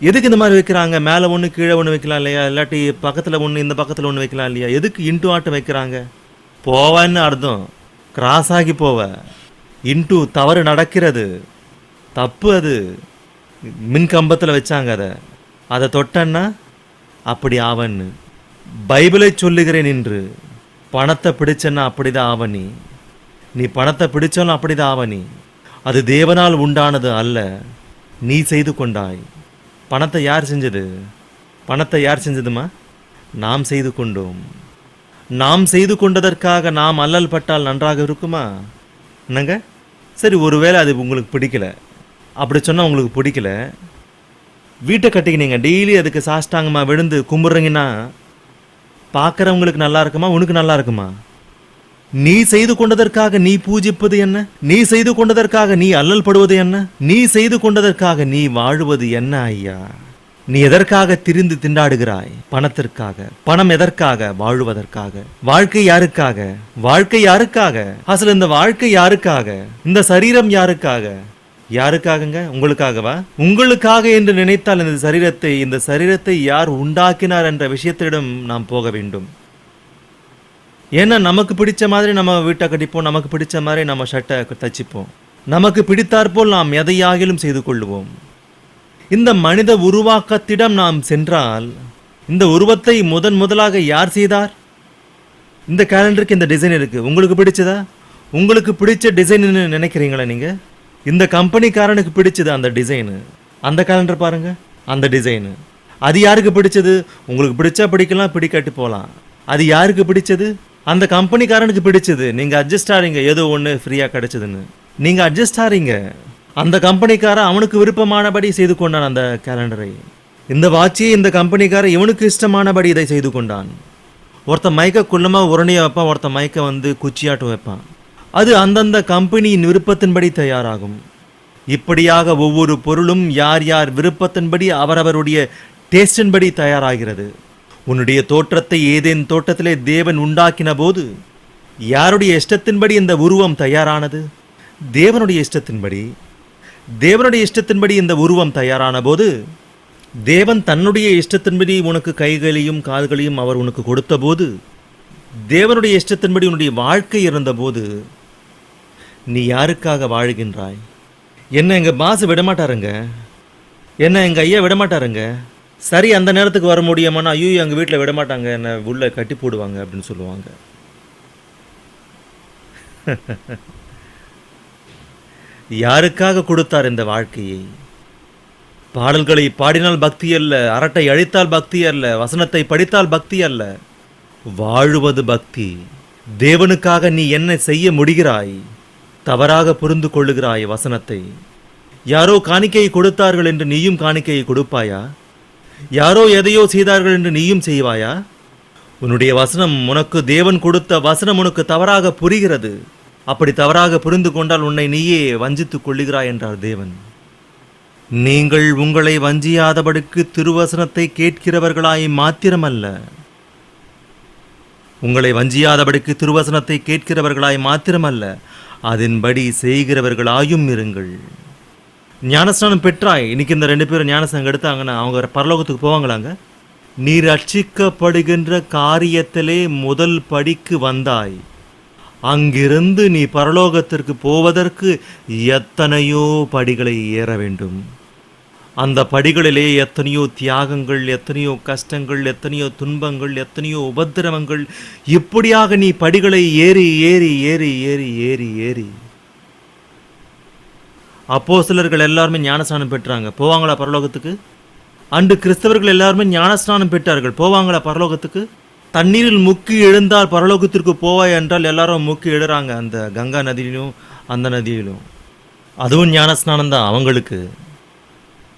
எதுக்கு இந்த மாதிரி வைக்கிறாங்க? மேலே ஒன்று கீழே ஒன்று வைக்கலாம் இல்லையா? இல்லாட்டி பக்கத்தில் ஒன்று இந்த பக்கத்தில் ஒன்று வைக்கலாம் இல்லையா? எதுக்கு இன்ட்டு ஆட்டம் வைக்கிறாங்க? போவான்னு அர்த்தம், கிராஸ் ஆகி போவ. இன்ட்டு தவறு நடக்கிறது, தப்பு. அது மின் கம்பத்தில் வச்சாங்க. அதை தொட்டன்னா அப்படி ஆவன்னு. பைபிளை சொல்லுகிறேன் என்று. பணத்தை பிடிச்சன்னா அப்படிதான் ஆவணி. நீ பணத்தை பிடிச்சாலும் அப்படிதான் ஆவணி. அது தேவனால் உண்டானது அல்ல, நீ செய்து கொண்டாய். பணத்தை யார் செஞ்சது? பணத்தை யார் செஞ்சதுமா? நாம் செய்து கொண்டோம். நாம் செய்து கொண்டதற்காக நாம் அல்லல் பட்டால் நன்றாக இருக்குமா? என்னங்க? சரி, ஒருவேளை அது உங்களுக்கு பிடிக்கல, அப்படி சொன்னால் உங்களுக்கு பிடிக்கல, வீட்டை கட்டிக்கினீங்க, டெய்லி அதுக்கு சாஷ்டாங்கமாக விழுந்து கும்பிட்றீங்கன்னா பார்க்குறவங்களுக்கு நல்லா இருக்குமா? உனக்கு நல்லா இருக்குமா? நீ செய்து கொண்டதற்காக நீ பூஜிப்பது என்ன? நீ செய்து கொண்டதற்காக நீ அல்லல் படுவது என்ன? நீ செய்து கொண்டதற்காக நீ வாழுவது என்ன ஐயா? நீ எதற்காக திரிந்து திண்டாடுகிறாய்? பணத்திற்காக. பணம் எதற்காக? வாழுவதற்காக. வாழ்க்கை யாருக்காக? வாழ்க்கை யாருக்காக? அசல் இந்த வாழ்க்கை யாருக்காக? இந்த சரீரம் யாருக்காக? யாருக்காகங்க? உங்களுக்காகவா? உங்களுக்காக என்று நினைத்தால் இந்த சரீரத்தை யார் உண்டாக்கினார் என்ற விஷயத்திடம் நாம் போக வேண்டும். ஏன்னா நமக்கு பிடிச்ச மாதிரி நம்ம வீட்டை கட்டிப்போம், நமக்கு பிடிச்ச மாதிரி நம்ம ஷர்ட்டை தச்சுப்போம், நமக்கு பிடித்தாற்போல் நாம் எதையாகிலும் செய்து கொள்ளுவோம். இந்த மனித உருவாக்கத்திடம் நாம் சென்றால், இந்த உருவத்தை முதலாக யார் செய்தார்? இந்த கேலண்டருக்கு இந்த டிசைன் இருக்கு, உங்களுக்கு பிடிச்சதா? உங்களுக்கு பிடிச்ச டிசைன்னு நினைக்கிறீங்களா நீங்க? இந்த கம்பெனிக்காரனுக்கு பிடிச்சது அந்த டிசைனு. அந்த கேலண்டர் பாருங்க, அந்த டிசைனு. அது யாருக்கு பிடிச்சது? உங்களுக்கு பிடிச்சா பிடிக்கலாம், பிடிக்காட்டி போகலாம். அது யாருக்கு பிடிச்சது? அந்த கம்பெனிக்காரனுக்கு பிடிச்சது. நீங்கள் அட்ஜஸ்ட் ஆறீங்க, ஏதோ ஒன்று ஃப்ரீயாக கிடைச்சதுன்னு நீங்கள் அட்ஜஸ்ட் ஆறீங்க. அந்த கம்பெனிக்காரன் அவனுக்கு விருப்பமானபடி செய்து கொண்டான் அந்த கேலண்டரை. இந்த வாட்சியை இந்த கம்பெனிக்காரன் இவனுக்கு இஷ்டமானபடி இதை செய்து கொண்டான். ஒருத்த மைக்கை குள்ளமாக உரணியை வைப்பான், ஒருத்த மைக்கை குச்சியாட்டம் வைப்பான். அது அந்தந்த கம்பெனியின் விருப்பத்தின்படி தயாராகும். இப்படியாக ஒவ்வொரு பொருளும் யார் யார் விருப்பத்தின்படி அவரவருடைய டேஸ்டின்படி தயாராகிறது. உன்னுடைய தோற்றத்தை ஏதேன் தோட்டத்திலே தேவன் உண்டாக்கின போது யாருடைய இஷ்டத்தின்படி இந்த உருவம் தயாரானது? தேவனுடைய இஷ்டத்தின்படி. தேவனுடைய இஷ்டத்தின்படி இந்த உருவம் தயாரான போது தேவன் தன்னுடைய இஷ்டத்தின்படி உனக்கு கைகளையும் கால்களையும் அவர் உனக்கு கொடுத்தபோது, தேவனுடைய இஷ்டத்தின்படி உன்னுடைய வாழ்க்கை இருந்தபோது, நீ யாருக்காக வாழுகின்றாய்? என்ன எங்கள் பாஸ் விடமாட்டாருங்க, என்ன எங்கள் ஐயா விடமாட்டாருங்க. சரி, அந்த நேரத்துக்கு வர முடியாமன்னா, ஐயோ எங்கள் வீட்டில் விடமாட்டாங்க, என்னை உள்ள கட்டி போடுவாங்க அப்படின்னு சொல்லுவாங்க. யாருக்காக கொடுத்தார் இந்த வாழ்க்கையை? பாடல்களை பாடினால் பக்தி அல்ல, அரட்டை அழித்தால் பக்தி அல்ல, வசனத்தை படித்தால் பக்தி அல்ல, வாழுவது பக்தி. தேவனுக்காக நீ என்ன செய்ய முடிகிறாய்? தவறாக புரிந்து கொள்ளுகிறாய் வசனத்தை. யாரோ காணிக்கையை கொடுத்தார்கள் என்று நீயும் காணிக்கையை கொடுப்பாயா? யாரோ எதையோ செய்தார்கள் என்று நீயும் செய்வாயா? உன்னுடைய வசனம், உனக்கு தேவன் கொடுத்த வசனம் உனக்கு தவறாக புரிகிறது. அப்படி தவறாக புரிந்து கொண்டால் உன்னை நீயே வஞ்சித்துக் கொள்ளுகிறாய் என்றார் தேவன். நீங்கள் உங்களை வஞ்சியாதபடிக்கு திருவசனத்தை கேட்கிறவர்களாய் மாத்திரமல்ல, உங்களை வஞ்சியாதபடிக்கு திருவசனத்தை கேட்கிறவர்களாய் மாத்திரமல்ல, அதன்படி செய்கிறவர்களாயும் இருங்கள். ஞானஸ்நானம் பெற்றாய். இன்னைக்கு இந்த 2 பேரும் ஞானஸ்நானம் எடுத்தாங்கன்னா அவங்க பரலோகத்துக்கு போவாங்களாங்க? நீ ரட்சிக்கப்படுகின்ற காரியத்திலே முதல் படிக்கு வந்தாய். அங்கிருந்து நீ பரலோகத்திற்கு போவதற்கு எத்தனையோ படிகளை ஏற வேண்டும். அந்த படிகளிலே எத்தனையோ தியாகங்கள், எத்தனையோ கஷ்டங்கள், எத்தனையோ துன்பங்கள், எத்தனையோ உபத்திரவங்கள், இப்படியாக நீ படிகளை ஏறி ஏறி ஏறி ஏறி ஏறி ஏறி அப்போஸ்தலர்கள் எல்லாருமே ஞானஸ்நானம் பெற்றாங்க. போவாங்களா பரலோகத்துக்கு? அன்று கிறிஸ்தவர்கள் எல்லாருமே ஞானஸ்நானம் பெற்றார்கள். போவாங்களா பரலோகத்துக்கு? தண்ணீரில் முக்கி எழுந்தால் பரலோகத்திற்கு போவாய் என்றால் எல்லாரும் முக்கி எழுறாங்க, அந்த கங்கா நதியிலும் அந்த நதியிலும். அதுவும் ஞானஸ்நானம் தான் அவங்களுக்கு.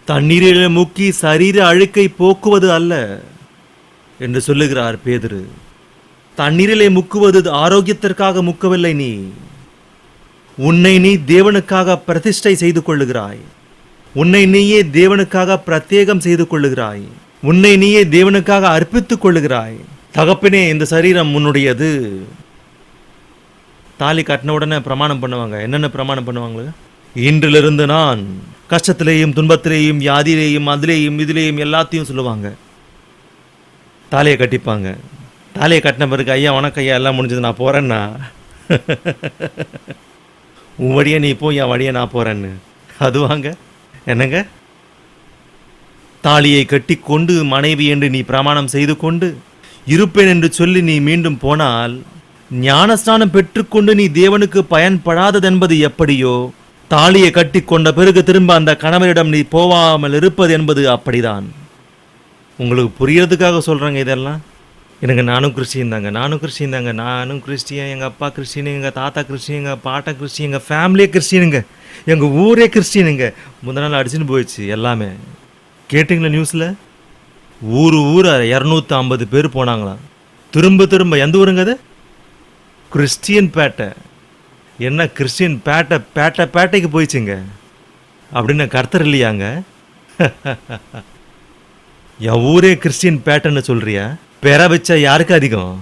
தண்ணீரில் முக்கி சரீர அழுக்கை போக்குவது அல்ல என்று சொல்லுகிறார் பேதுரு. தண்ணீரிலே முக்குவது ஆரோக்கியத்திற்காக முக்கவில்லை. நீ உன்னை நீ தேவனுக்காக பிரதிஷ்டை செய்து கொள்ளுகிறாய். உன்னை நீயே தேவனுக்காக பிரத்யேகம் செய்து கொள்ளுகிறாய். உன்னை நீயே தேவனுக்காக அர்ப்பித்துக் கொள்ளுகிறாய். தகப்பனே, இந்த சரீரம் உன்னுடையது. தாலி கட்டின உடனே பிரமாணம் பண்ணுவாங்க. என்னென்ன பிரமாணம் பண்ணுவாங்க? இன்றிலிருந்து நான் கஷ்டத்திலேயும் துன்பத்திலேயும் வியாதியிலேயும் அதிலேயும் இதிலேயும் எல்லாத்தையும் சொல்லுவாங்க. தாலியை கட்டிப்பாங்க. தாலியை கட்டின பிறகு, ஐயா வணக்கம் ஐயா, எல்லாம் முடிஞ்சது, நான் போகிறேன்னா, உன் வழியை நீ போ, என் வழியை நான் போகிறேன்னு அதுவாங்க. என்னங்க, தாலியை கட்டி கொண்டு மனைவி என்று நீ பிரமாணம் செய்து கொண்டு இருப்பேன் என்று சொல்லி நீ மீண்டும் போனால், ஞானஸ்நானம் பெற்றுக்கொண்டு நீ தேவனுக்கு பயன்படாததென்பது எப்படியோ, தாலியை கட்டி கொண்ட பிறகு திரும்ப அந்த கணவரிடம் நீ போவாமல் இருப்பது என்பது அப்படிதான். உங்களுக்கு புரியறதுக்காக சொல்கிறேங்க இதெல்லாம். எனக்கு நானும் கிறிஸ்டியன் தாங்க, நானும் கிறிஸ்டியன், எங்கள் அப்பா கிறிஸ்டின், எங்கள் தாத்தா கிறிஸ்டின், எங்கள் பாட்டா கிறிஸ்டின், எங்கள் ஃபேமிலியே கிறிஸ்டினுங்க, எங்கள் ஊரே கிறிஸ்டினுங்க. முந்தின நாள் அடிச்சுன்னு போயிடுச்சு எல்லாமே. கேட்டிங்களா நியூஸில்? ஊர் 250 பேர் போனாங்களாம். திரும்ப திரும்ப. எந்த ஊருங்க அது? கிறிஸ்டியன் பேட்டை. என்ன கிறிஸ்டியன் பேட்டைக்கு போயிடுச்சுங்க அப்படின்னு கர்த்தர் இல்லையாங்க? என் ஊரே கிறிஸ்டியன் பேட்டைன்னு சொல்றியா? பேர வச்ச யாருக்கு அதிகம்?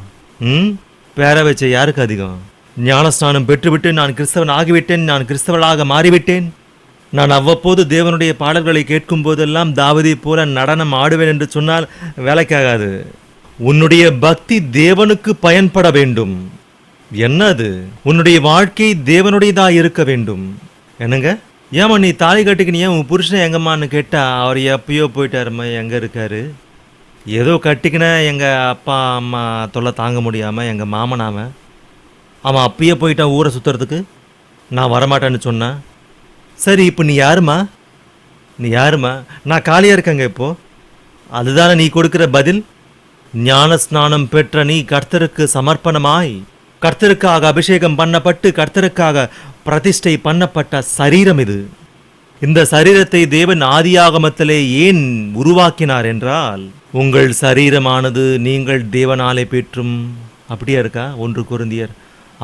பேர வச்ச யாருக்கு அதிகம்? ஞானஸ்நானம் பெற்றுவிட்டு நான் கிறிஸ்தவன் ஆகிவிட்டேன், நான் கிறிஸ்தவனாக மாறிவிட்டேன், நான் அவ்வப்போது தேவனுடைய பாடல்களை கேட்கும் போதெல்லாம் தாவீதை போல நடனம் ஆடுவேன் என்று சொன்னால் வேலைக்காகாது. உன்னுடைய பக்தி தேவனுக்கு பயன்பட வேண்டும். என்னது? உன்னுடைய வாழ்க்கை தேவனுடையதா இருக்க வேண்டும். என்னங்க, ஏமா நீ தாலி கட்டிக்கினியா, உன் புருஷன் எங்கம்மான்னு கேட்டா, அவர் எப்பயோ போயிட்டாருமா, எங்கே இருக்காரு? ஏதோ கட்டிக்கின எங்கள் அப்பா அம்மா தொல்லை தாங்க முடியாமல் எங்கள் மாமனாவன் அவன் அப்பயே போயிட்டான் ஊரை சுற்றுறதுக்கு, நான் வரமாட்டேன்னு சொன்னேன். சரி, இப்போ நீ யாருமா? நான் காலியாக இருக்கேங்க இப்போது. அதுதானே நீ கொடுக்குற பதில்? ஞான ஸ்நானம் பெற்ற நீ கர்த்தருக்கு சமர்ப்பணமாய், கர்த்தருக்காக அபிஷேகம் பண்ணப்பட்டு, கர்த்தருக்காக பிரதிஷ்டை பண்ணப்பட்ட சரீரம் இது. இந்த சரீரத்தை தேவன் ஆதியாகமத்திலே ஏன் உருவாக்கினார் என்றால், உங்கள் சரீரமானது நீங்கள் தேவனாலே பெற்றும், அப்படியே இருக்கா 1 கொரிந்தியர்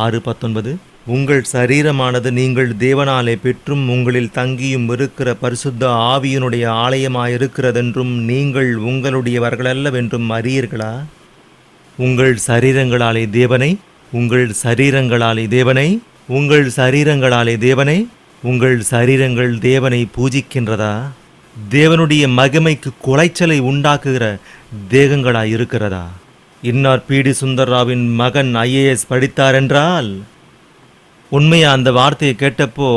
6:19, உங்கள் சரீரமானது நீங்கள் தேவனாலே பெற்றும் உங்களில் தங்கியும் இருக்கிற பரிசுத்த ஆவியினுடைய ஆலயமாயிருக்கிறதென்றும் நீங்கள் உங்களுடையவர்களல்லவென்றும் அறியீர்களா? உங்கள் சரீரங்களாலே தேவனை, உங்கள் சரீரங்களாலே தேவனை, உங்கள் சரீரங்களாலே தேவனை, உங்கள் சரீரங்கள் தேவனை பூஜிக்கின்றதா? தேவனுடைய மகிமைக்கு குலைச்சலை உண்டாக்குகிற தேகங்களாய் இருக்கிறதா? இன்னார் பி.டி. சுந்தர்ராவின் மகன் IAS படித்தார் என்றால் உண்மையா அந்த வார்த்தையை கேட்டப்போ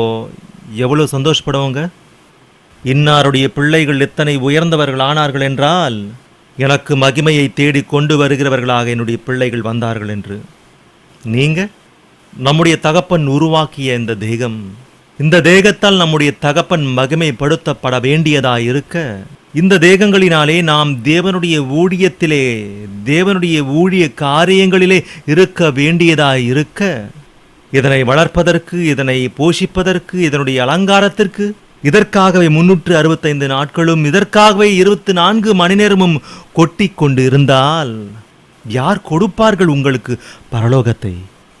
எவ்வளோ சந்தோஷப்படுவாங்க? இன்னாருடைய பிள்ளைகள் எத்தனை உயர்ந்தவர்கள் ஆனார்கள் என்றால் எனக்கு மகிமையை தேடி கொண்டு வருகிறவர்களாக என்னுடைய பிள்ளைகள் வந்தார்கள் என்று. நீங்க நம்முடைய தகப்பன் உருவாக்கிய இந்த தேகம், இந்த தேகத்தால் நம்முடைய தகப்பன் மகிமைப்படுத்தப்பட வேண்டியதாய் இருக்க, இந்த தேகங்களினாலே நாம் தேவனுடைய ஊழியத்திலே, தேவனுடைய ஊழிய காரியங்களிலே இருக்க வேண்டியதாய் இருக்க, இதனை வளர்ப்பதற்கு, இதனை போஷிப்பதற்கு, இதனுடைய அலங்காரத்திற்கு, இதற்காகவே 365 நாட்களும், இதற்காகவே 24 மணி நேரமும் கொட்டி கொண்டு இருந்தால் யார் கொடுப்பார்கள் உங்களுக்கு பரலோகத்தை?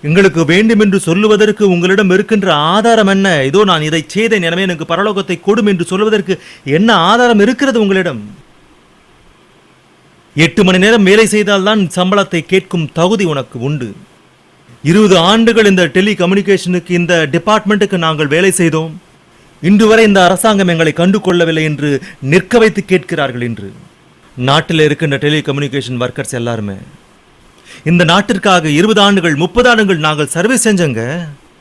எங்களுக்கு வேண்டும் என்று சொல்லுவதற்கு உங்களிடம் இருக்கின்ற ஆதாரம் என்ன? இதோ நான் இதை செய்தேன், எனவே எனக்கு பரலோகத்தை கொடும் என்று சொல்வதற்கு என்ன ஆதாரம் இருக்கிறது உங்களிடம்? 8 மணி நேரம் வேலை செய்தால்தான் சம்பளத்தை கேட்கும் தகுதி உனக்கு உண்டு. 20 ஆண்டுகள் இந்த டெலி கம்யூனிகேஷனுக்கு, இந்த டிபார்ட்மெண்ட்டுக்கு நாங்கள் வேலை செய்தோம், இன்று வரை இந்த அரசாங்கம் எங்களை கண்டு கொள்ளவில்லை என்று நிற்க வைத்து கேட்கிறார்கள். என்று நாட்டில் இருக்கின்ற டெலி கம்யூனிகேஷன் ஒர்க்கர்ஸ் எல்லாருமே இந்த நாட்டிற்காக 20 ஆண்டுகள் 30 ஆண்டுகள் நாங்கள் சர்வீஸ் செஞ்சங்க,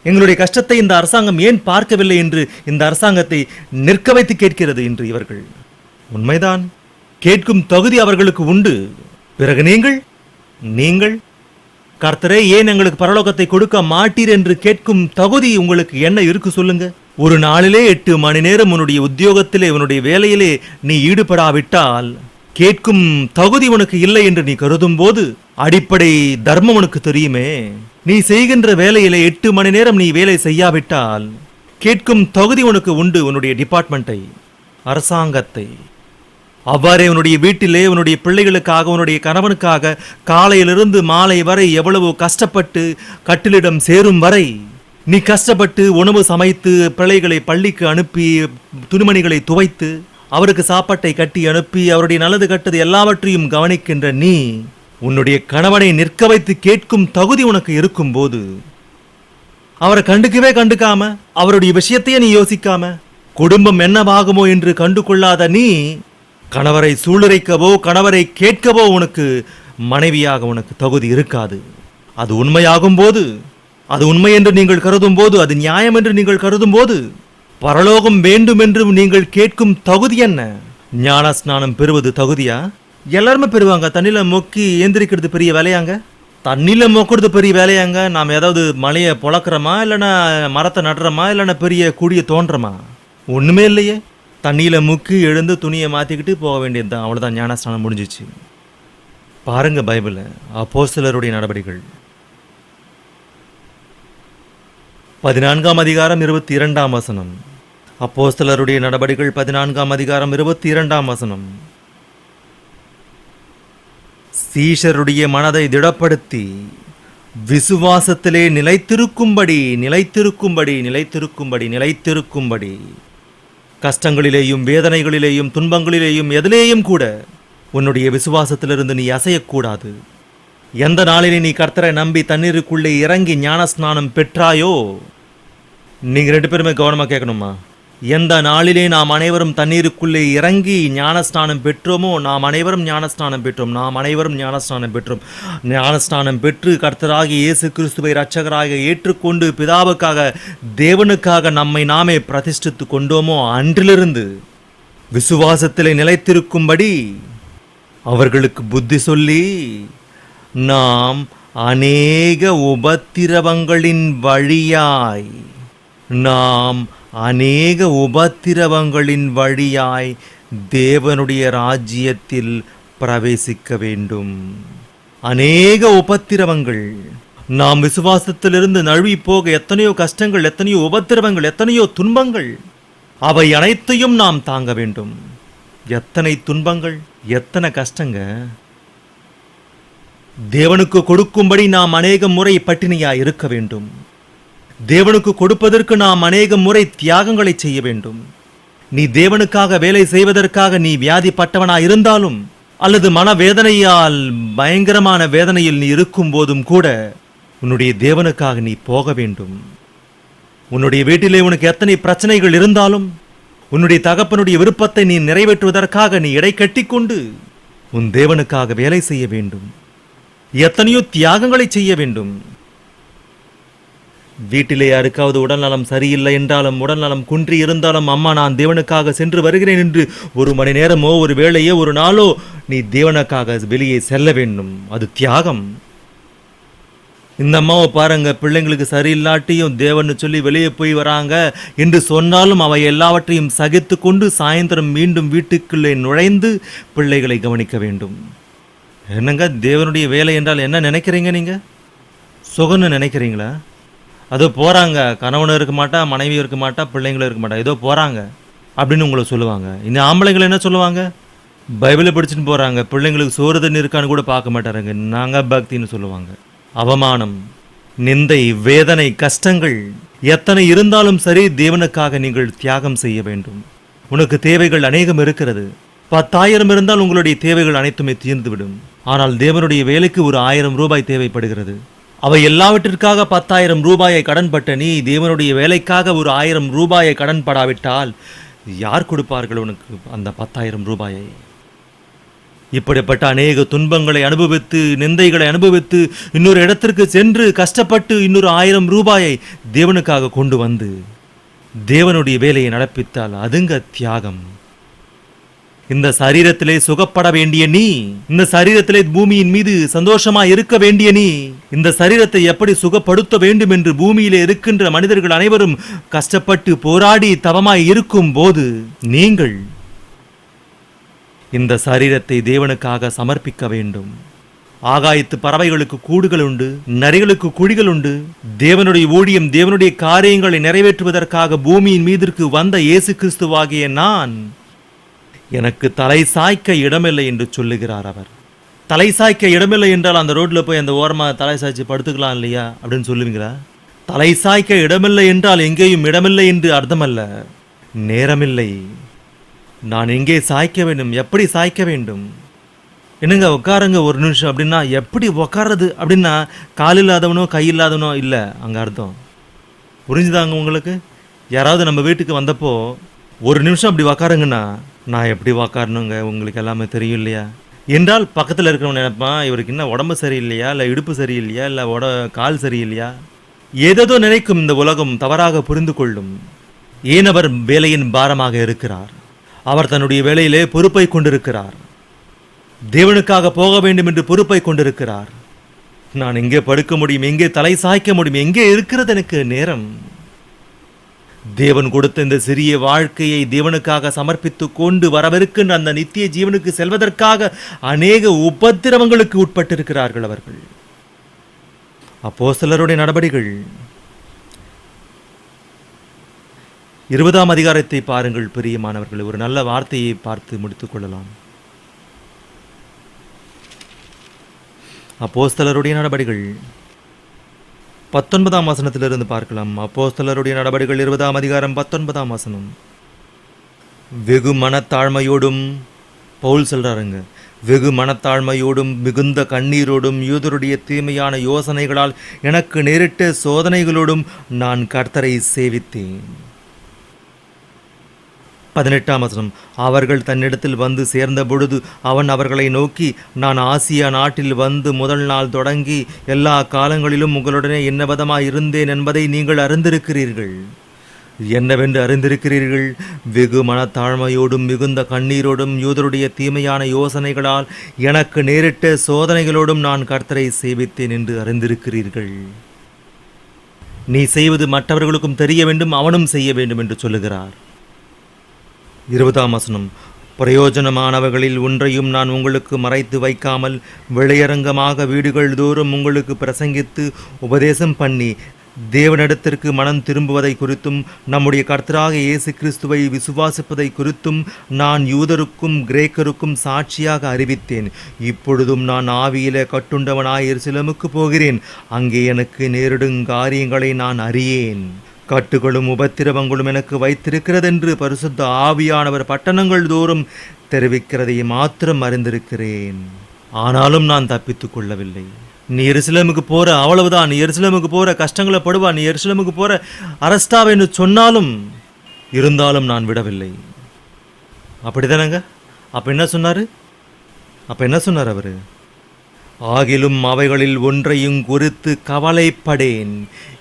எங்களுடைய கஷ்டத்தை இந்த அரசாங்கம் ஏன் பார்க்கவில்லை என்று இந்த அரசாங்கத்தை நிற்க வைத்து கேட்கிறது என்று இவர்கள். உண்மைதான், கேட்கும் தகுதி அவர்களுக்கு உண்டு. பிறகு நீங்கள் கர்த்தரே ஏன் எங்களுக்கு பரலோகத்தை கொடுக்க மாட்டீர் என்று கேட்கும் தகுதி உங்களுக்கு என்ன இருக்கு சொல்லுங்க? ஒரு நாளிலே 8 மணி நேரம் உன்னுடைய உத்தியோகத்திலே, உன்னுடைய வேலையிலே நீ ஈடுபடாவிட்டால் கேட்கும் தகுதி உனக்கு இல்லை என்று நீ கருதும் போது, அடிப்படை தர்மம் உனக்கு தெரியுமே. நீ செய்கின்ற வேலையிலே 8 மணி நேரம் நீ வேலை செய்யாவிட்டால் கேட்கும் தகுதி உனக்கு உண்டு. உன்னுடைய டிபார்ட்மெண்ட்டை, அரசாங்கத்தை. அவ்வாறே உன்னுடைய வீட்டிலே உன்னுடைய பிள்ளைகளுக்காக, உன்னுடைய கணவனுக்காக காலையிலிருந்து மாலை வரை எவ்வளவு கஷ்டப்பட்டு கட்டிலிடம் சேரும் வரை நீ கஷ்டப்பட்டு உணவு சமைத்து, பிள்ளைகளை பள்ளிக்கு அனுப்பி, துணிமணிகளை துவைத்து, அவருக்கு சாப்பாட்டை கட்டி அனுப்பி, அவருடைய நல்லது கட்டது எல்லாவற்றையும் கவனிக்கின்ற நீ உன்னுடைய கணவனை நிற்க வைத்து கேட்கும் தகுதி உனக்கு இருக்கும் போது, அவரை கண்டுக்காம, அவருடைய விஷயத்தையே நீ யோசிக்காம, குடும்பம் என்னவாகுமோ என்று கண்டு கொள்ளாத நீ கணவரை சூளுரைக்கவோ கணவரை கேட்கவோ உனக்கு மனைவியாக உனக்கு தகுதி இருக்காது. அது உண்மையாகும் போது, அது உண்மை என்று நீங்கள் கருதும் போது, அது நியாயம் என்று நீங்கள் கருதும் போது, பரலோகம் வேண்டும் என்று நீங்கள் கேட்கும் தகுதி என்ன? ஞான ஸ்நானம் பெறுவது தகுதியா? எல்லாருமே பெறுவாங்க. தண்ணியில மொக்கி ஏந்திரிக்கிறது பெரிய வேலையாங்க? தண்ணியில மொக்கிறது பெரிய வேலையாங்க? நாம் ஏதாவது மலையை பொழக்கிறோமா, இல்லைன்னா மரத்தை நடுறோமா, இல்லைன்னா பெரிய குடியை தோன்றமா? ஒண்ணுமே இல்லையே. தண்ணியில முக்கி எழுந்து துணியை மாத்திக்கிட்டு போக வேண்டியது தான். அவ்வளவுதான், ஞானஸ்நானம் முடிஞ்சிச்சு. பாருங்க பைபிள், அப்போஸ்தலருடைய நடபடிகள் 14ஆம் அதிகாரம் 22ஆம் வசனம். அப்போஸ்தலருடைய நடபடிகள் 14ஆம் அதிகாரம் 22ஆம் வசனம். சீஷருடைய மனதை திடப்படுத்தி விசுவாசத்திலே நிலைத்திருக்கும்படி கஷ்டங்களிலேயும் வேதனைகளிலேயும் துன்பங்களிலேயும் எதிலேயும் கூட உன்னுடைய விசுவாசத்திலிருந்து நீ அசையக்கூடாது. எந்த நாளிலே நீ கர்த்தரை நம்பி தண்ணீருக்குள்ளே இறங்கி ஞானஸ்நானம் பெற்றாயோ, நீங்க 2 பேருமே கவனமா கேட்கணுமா? எந்த நாளிலே நாம் அனைவரும் தண்ணீருக்குள்ளே இறங்கி ஞானஸ்நானம் பெற்றோமோ, நாம் அனைவரும் ஞானஸ்நானம் பெற்றோம். ஞானஸ்நானம் பெற்று கர்த்தராகிய இயேசு கிறிஸ்துவை இரட்சகராக ஏற்றுக்கொண்டு பிதாவுக்காக, தேவனுக்காக நம்மை நாமே பிரதிஷ்டித்து கொண்டோமோ, அன்றிலிருந்து விசுவாசத்திலே நிலைத்திருக்கும்படி அவர்களுக்கு புத்தி சொல்லி, நாம் அநேக உபத்திரவங்களின் வழியாய் தேவனுடைய ராஜ்யத்தில் பிரவேசிக்க வேண்டும். அநேக உபத்திரவங்கள். நாம் விசுவாசத்திலிருந்து நழுவி போக எத்தனையோ கஷ்டங்கள், எத்தனையோ உபத்திரவங்கள், எத்தனையோ துன்பங்கள், அவை அனைத்தையும் நாம் தாங்க வேண்டும். எத்தனை துன்பங்கள், எத்தனை கஷ்டங்க. தேவனுக்கு கொடுக்கும்படி நாம் அநேக முறை பட்டினியாய் இருக்க வேண்டும். தேவனுக்கு கொடுப்பதற்கு நாம் அநேக முறை தியாகங்களை செய்ய வேண்டும். நீ தேவனுக்காக வேலை செய்வதற்காக நீ வியாதிப்பட்டவனாய் இருந்தாலும், அல்லது மனவேதனையால் பயங்கரமான வேதனையில் நீ இருக்கும் போதும் கூட உன்னுடைய தேவனுக்காக நீ போக வேண்டும். உன்னுடைய வீட்டிலே உனக்கு எத்தனை பிரச்சனைகள் இருந்தாலும், உன்னுடைய தகப்பனுடைய விருப்பத்தை நீ நிறைவேற்றுவதற்காக நீ எடை கட்டிக்கொண்டு உன் தேவனுக்காக வேலை செய்ய வேண்டும். எத்தனையோ தியாகங்களை செய்ய வேண்டும். வீட்டிலே யாருக்காவது உடல்நலம் சரியில்லை என்றாலும், உடல்நலம் குன்றி இருந்தாலும், அம்மா நான் தேவனுக்காக சென்று வருகிறேன் என்று 1 மணி நேரமோ ஒரு வேளையோ ஒரு நாளோ நீ தேவனுக்காக வெளியே செல்ல வேண்டும். அது தியாகம். இந்த அம்மாவை பாருங்க, பிள்ளைங்களுக்கு சரியில்லாட்டியும் தேவன்னு சொல்லி வெளியே போய் வராங்க என்று சொன்னாலும் அவை எல்லாவற்றையும் சகித்து கொண்டு சாயந்தரம் மீண்டும் வீட்டுக்குள்ளே நுழைந்து பிள்ளைகளை கவனிக்க வேண்டும். என்னங்க தேவனுடைய வேலை என்றால் என்ன நினைக்கிறீங்க? நீங்க சுகன்னு நினைக்கிறீங்களா? அதோ போறாங்க, கணவனும் இருக்க மாட்டா, மனைவியும் இருக்க மாட்டா, பிள்ளைங்களும் இருக்க மாட்டா, ஏதோ போறாங்க அப்படின்னு உங்களை சொல்லுவாங்க. இந்த ஆம்பளைங்களை என்ன சொல்லுவாங்க? பைபிளை படிச்சுட்டு போறாங்க, பிள்ளைங்களுக்கு சோறு தண்ணி இருக்கான்னு கூட பார்க்க மாட்டாருங்க, நாங்க பக்தின்னு சொல்லுவாங்க. அவமானம், நிந்தை, வேதனை, கஷ்டங்கள் எத்தனை இருந்தாலும் சரி தேவனுக்காக நீங்கள் தியாகம் செய்ய வேண்டும். உனக்கு தேவைகள் அநேகம் இருக்கிறது. 10,000 இருந்தால் உங்களுடைய தேவைகள் அனைத்துமே தீர்ந்துவிடும். ஆனால் தேவனுடைய வேலைக்கு ஒரு 1000 ரூபாய் தேவைப்படுகிறது. அவை எல்லாவற்றிற்காக 10,000 ரூபாயை கடன்பட்ட நீ தேவனுடைய வேலைக்காக ஒரு 1000 ரூபாயை கடன் படாவிட்டால் யார் கொடுப்பார்கள் உனக்கு அந்த 10,000 ரூபாயை? இப்படிப்பட்ட அநேக துன்பங்களை அனுபவித்து, நிந்தைகளை அனுபவித்து, இன்னொரு இடத்திற்கு சென்று கஷ்டப்பட்டு இன்னொரு 1000 ரூபாயை தேவனுக்காக கொண்டு வந்து தேவனுடைய வேலையை நடப்பித்தால் அதுங்க தியாகம். இந்த சரீரத்திலே சுகப்பட வேண்டிய நீ, இந்த சரீரத்திலே பூமியின் மீது சந்தோஷமா இருக்க வேண்டிய நீ, இந்த சரீரத்தை எப்படி சுகப்படுத்த வேண்டும் என்று பூமியிலே இருக்கின்ற மனிதர்கள் அனைவரும் கஷ்டப்பட்டு போராடி தவமாய் இருக்கும் போது நீங்கள் இந்த சரீரத்தை தேவனுக்காக சமர்ப்பிக்க வேண்டும். ஆகாயத்து பறவைகளுக்கு கூடுகள் உண்டு, நரிகளுக்கு குழிகள் உண்டு. தேவனுடைய ஊழியம், தேவனுடைய காரியங்களை நிறைவேற்றுவதற்காக பூமியின் மீதிற்கு வந்த இயேசு கிறிஸ்துவாகிய நான் எனக்கு தலை சாய்க்க இடமில்லை என்று சொல்லுகிறார் அவர். தலை சாய்க்க இடமில்லை என்றால் அந்த ரோட்டில் போய் அந்த ஓரமாக தலை சாய்ச்சி படுத்துக்கலாம் இல்லையா அப்படின்னு சொல்லுவீங்களா? தலை சாய்க்க இடமில்லை என்றால் எங்கேயும் இடமில்லை என்று அர்த்தமல்ல. நேரமில்லை. நான் எங்கே சாய்க்க வேண்டும், எப்படி சாய்க்க வேண்டும்? என்னங்க உட்காருங்க ஒரு நிமிஷம் அப்படின்னா எப்படி உட்கார்றது அப்படின்னா கால் இல்லாதவனோ கை இல்லாதவனோ இல்லை அங்கே அர்த்தம். புரிஞ்சுதாங்க உங்களுக்கு? யாராவது நம்ம வீட்டுக்கு வந்தப்போ ஒரு நிமிஷம் அப்படி உக்காருங்கன்னா நான் எப்படி உக்காரணுங்க உங்களுக்கு எல்லாமே தெரியும் இல்லையா என்றால் பக்கத்தில் இருக்கிறவன் நினைப்பான், இவருக்கு என்ன உடம்பு சரியில்லையா, இல்லை இடுப்பு சரியில்லையா, இல்லை கால் சரியில்லையா, ஏதேதோ நினைக்கும். இந்த உலகம் தவறாக புரிந்து கொள்ளும். ஏன் அவர் வேலையின் பாரமாக இருக்கிறார். அவர் தன்னுடைய வேலையிலே பொறுப்பை கொண்டிருக்கிறார். தேவனுக்காக போக வேண்டும் என்று பொறுப்பை கொண்டிருக்கிறார். நான் எங்கே படுக்க முடியும், எங்கே தலை சாய்க்க முடியும், எங்கே இருக்கிறது எனக்கு நேரம்? தேவன் கொடுத்த இந்த சிறிய வாழ்க்கையை தேவனுக்காக சமர்ப்பித்து கொண்டு வரவிருக்கின்ற அந்த நித்திய ஜீவனுக்கு செல்வதற்காக அநேக உபத்திரவங்களுக்கு உட்பட்டிருக்கிறார்கள் அவர்கள். அப்போஸ்தலருடைய நடபடிகள் 20ஆம் அதிகாரத்தை பாருங்கள் பிரியமானவர்கள். ஒரு நல்ல வார்த்தையை பார்த்து முடித்துக் கொள்ளலாம். அப்போஸ்தலருடைய நடபடிகள் 19ஆம் வசனத்திலிருந்து பார்க்கலாம். அப்போஸ்தலருடைய நடபடிகள் 20ஆம் அதிகாரம் 19ஆம் வசனம். வெகு மனத்தாழ்மையோடும் பவுல் சொல்றாருங்க, வெகு மனத்தாழ்மையோடும் மிகுந்த கண்ணீரோடும் யூதருடைய தீமையான யோசனைகளால் எனக்கு நேரிட்ட சோதனைகளோடும் நான் கர்த்தரை சேவித்தேன். 18ஆம் வசனம். அவர்கள் தன்னிடத்தில் வந்து சேர்ந்த பொழுது அவன் அவர்களை நோக்கி, நான் ஆசியா நாட்டில் வந்து முதல் நாள் தொடங்கி எல்லா காலங்களிலும் உங்களுடனே என்ன விதமாய் இருந்தேன் என்பதை நீங்கள் அறிந்திருக்கிறீர்கள். என்னவென்று அறிந்திருக்கிறீர்கள்? வெகு மனத்தாழ்மையோடும் மிகுந்த கண்ணீரோடும் யூதருடைய தீமையான யோசனைகளால் எனக்கு நேரிட்ட சோதனைகளோடும் நான் கர்த்தரை சேவித்தேன் என்று அறிந்திருக்கிறீர்கள். நீ செய்வது மற்றவர்களுக்கும் தெரிய வேண்டும், அவனும் செய்ய வேண்டும் என்று சொல்லுகிறார். 20ஆம் வசனம். பிரயோஜனமானவர்களில் ஒன்றையும் நான் உங்களுக்கு மறைத்து வைக்காமல் வெளியரங்கமாக வீடுகள் தோறும் உங்களுக்கு பிரசங்கித்து உபதேசம் பண்ணி தேவனிடத்திற்கு மனம் திரும்புவதை குறித்தும் நம்முடைய கர்த்தராகிய இயேசு கிறிஸ்துவை விசுவாசிப்பதை குறித்தும் நான் யூதருக்கும் கிரேக்கருக்கும் சாட்சியாக அறிவித்தேன். இப்பொழுதும் நான் ஆவியிலே கட்டுண்டவனாய் எருசலேமுக்கு போகிறேன். அங்கே எனக்கு நேரிடும் காரியங்களை நான் அறியேன். கட்டுகளும் உபத்திரவங்களும் எனக்கு வைத்திருக்கிறதென்று பரிசுத்த ஆவியானவர் பட்டணங்கள் தோறும் தெரிவிக்கிறதை மாத்திரம் அறிந்திருக்கிறேன். ஆனாலும் நான் தப்பித்துக் கொள்ளவில்லை. நீ எருசலேமுக்கு போற, அவ்வளவுதான். நீ எருசலேமுக்கு போற, கஷ்டங்களை படுவா. நீ எருசலேமுக்கு போற, அரஸ்டாவேன்னு சொன்னாலும் இருந்தாலும் நான் விடவில்லை. அப்படிதானங்க? அப்ப என்ன சொன்னார் அவரு? ஆகிலும் அவைகளில் ஒன்றையும் குறித்து கவலைப்படேன்,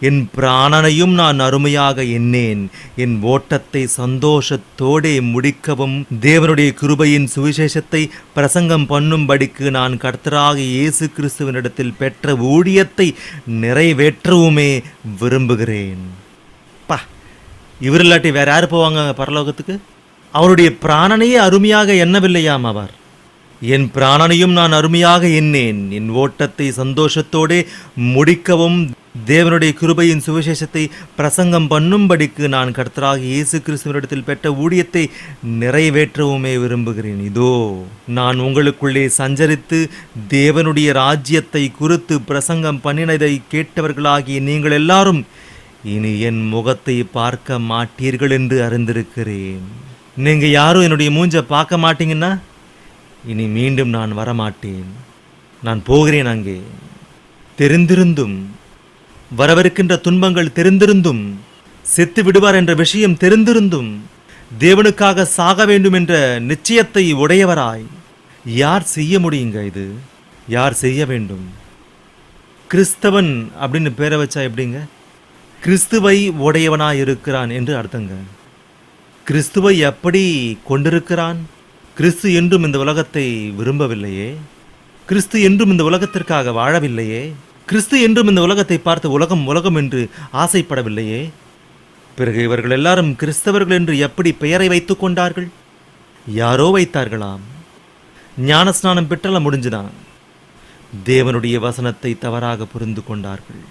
என் பிராணனையும் நான் அருமையாக எண்ணேன், என் ஓட்டத்தை சந்தோஷத்தோடே முடிக்கவும் தேவனுடைய கிருபையின் சுவிசேஷத்தை பிரசங்கம் பண்ணும்படிக்கு நான் கர்த்தராகிய இயேசு கிறிஸ்துவினிடத்தில் பெற்ற ஊழியத்தை நிறைவேற்றவுமே விரும்புகிறேன். இவர் இல்லாட்டி வேற யார் போவாங்க பரலோகத்துக்கு? அவருடைய பிராணனையே அருமையாக எண்ணவில்லையாம் அவர். என் பிராணனையும் நான் அருமையாக எண்ணேன், என் ஓட்டத்தை சந்தோஷத்தோடே முடிக்கவும் தேவனுடைய கிருபையின் சுவிசேஷத்தை பிரசங்கம் பண்ணும்படிக்கு நான் கர்த்தராகிய இயேசு கிறிஸ்துவினிடத்தில் பெற்ற ஊழியத்தை நிறைவேற்றவுமே விரும்புகிறேன். இதோ நான் உங்களுக்குள்ளே சஞ்சரித்து தேவனுடைய ராஜ்யத்தை குறித்து பிரசங்கம் பண்ணினதை கேட்டவர்களாகிய நீங்கள் எல்லாரும் இனி என் முகத்தை பார்க்க மாட்டீர்கள் என்று அறிந்திருக்கிறேன். நீங்க யாரும் என்னுடைய மூஞ்ச பார்க்க மாட்டீங்கன்னா இனி மீண்டும் நான் வரமாட்டேன். நான் போகிறேன். அங்கே தெரிந்திருந்தும், வரவிருக்கின்ற துன்பங்கள் தெரிந்திருந்தும், செத்து விடுவார் என்ற விஷயம் தெரிந்திருந்தும், தேவனுக்காக சாக வேண்டும் என்ற நிச்சயத்தை உடையவராய் யார் செய்ய முடியுங்க? இது யார் செய்ய வேண்டும்? கிறிஸ்தவன் அப்படின்னு பேரை வச்சா எப்படிங்க? கிறிஸ்துவை உடையவனாய் இருக்கிறான் என்று அர்த்தங்க. கிறிஸ்துவை எப்படி கொண்டிருக்கிறான்? கிறிஸ்து என்றும் இந்த உலகத்தை விரும்பவில்லையே, கிறிஸ்து என்றும் இந்த உலகத்திற்காக வாழவில்லையே, கிறிஸ்து என்றும் இந்த உலகத்தை பார்த்து உலகம் உலகம் என்று ஆசைப்படவில்லையே. பிறகு இவர்கள் எல்லாரும் கிறிஸ்தவர்கள் என்று எப்படி பெயரை வைத்துக் கொண்டார்கள்? யாரோ வைத்தார்களாம். ஞானஸ்நானம் பெற்றல முடிஞ்சுதான். தேவனுடைய வசனத்தை தவறாக புரிந்து கொண்டார்கள்.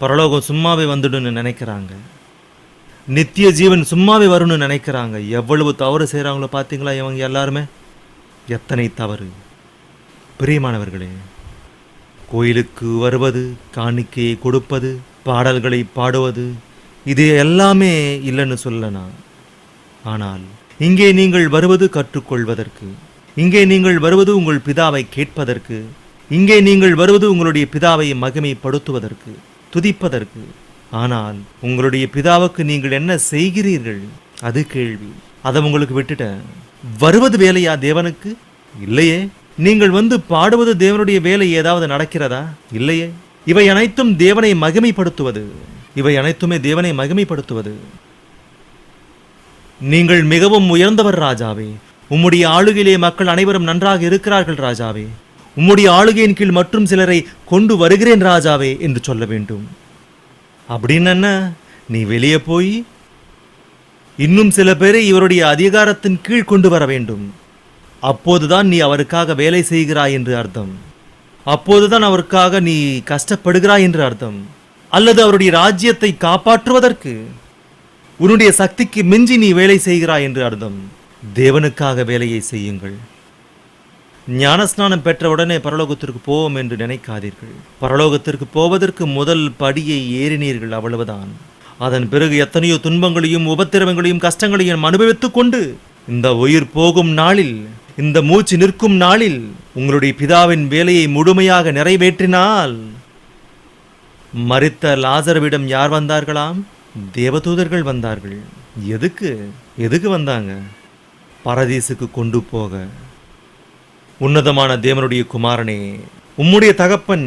பரலோகம் சும்மாவே வந்துடுன்னு நினைக்கிறாங்க. நித்திய ஜீவன் சும்மாவே வரும்னு நினைக்கிறாங்க. எவ்வளவு தவறு செய்கிறாங்களோ பார்த்தீங்களா இவங்க எல்லாருமே? எத்தனை தவறு! பிரியமானவர்களே, கோயிலுக்கு வருவது, காணிக்கையை கொடுப்பது, பாடல்களை பாடுவது, இது எல்லாமே இல்லைன்னு சொல்லனா. ஆனால் இங்கே நீங்கள் வருவது கற்றுக்கொள்வதற்கு, இங்கே நீங்கள் வருவது உங்கள் பிதாவை கேட்பதற்கு, இங்கே நீங்கள் வருவது உங்களுடைய பிதாவை மகிமைப்படுத்துவதற்கு, துதிப்பதற்கு. ஆனால் உங்களுடைய பிதாவுக்கு நீங்கள் என்ன செய்கிறீர்கள்? அது கேள்வி. அதை உங்களுக்கு விட்டுட்டேன். வருவது வேலையா தேவனுக்கு? இல்லையே. நீங்கள் வந்து பாடுவது தேவனுடைய வேலை ஏதாவது நடக்கிறதா? இல்லையே. இவை அனைத்தும் தேவனை மகிமைப்படுத்துவது. இவை அனைத்துமே தேவனை மகிமைப்படுத்துவது. நீங்கள் மிகவும் உயர்ந்தவர் ராஜாவே, உம்முடைய ஆளுகையிலே மக்கள் அனைவரும் நன்றாக இருக்கிறார்கள் ராஜாவே, உம்முடைய ஆளுகையின் கீழ் மற்றும் சிலரை கொண்டு வருகிறேன் ராஜாவே என்று சொல்ல வேண்டும். அப்படின்னு என்ன? நீ வெளியே போய் இன்னும் சில பேரை இவருடைய அதிகாரத்தின் கீழ் கொண்டு வர வேண்டும். அப்போதுதான் நீ அவருக்காக வேலை செய்கிறாய் என்று அர்த்தம். அப்போதுதான் அவருக்காக நீ கஷ்டப்படுகிறாய் என்று அர்த்தம். அல்லது அவருடைய ராஜ்யத்தை காப்பாற்றுவதற்கு உன்னுடைய சக்திக்கு மிஞ்சி நீ வேலை செய்கிறாய் என்று அர்த்தம். தேவனுக்காக வேலையை செய்யுங்கள். ஞானஸ்நானம் பெற்றவுடனே பரலோகத்திற்கு போவோம் என்று நினைக்காதீர்கள். பரலோகத்திற்கு போவதற்கு முதல் படியை ஏறினீர்கள், அவ்வளவுதான். அதன் பிறகு எத்தனையோ துன்பங்களையும் உபத்திரவங்களையும் கஷ்டங்களையும் அனுபவித்துக் கொண்டு இந்த உயிர் போகும் நாளில், இந்த மூச்சு நிற்கும் நாளில் உங்களுடைய பிதாவின் வேலையை முழுமையாக நிறைவேற்றினால், மரித்த லாசருவிடம் யார் வந்தார்களாம்? தேவதூதர்கள் வந்தார்கள். எதுக்கு வந்தாங்க? பரதீசுக்கு கொண்டு போக. உன்னதமான தேவனுடைய குமாரனே, உம்முடைய தகப்பன்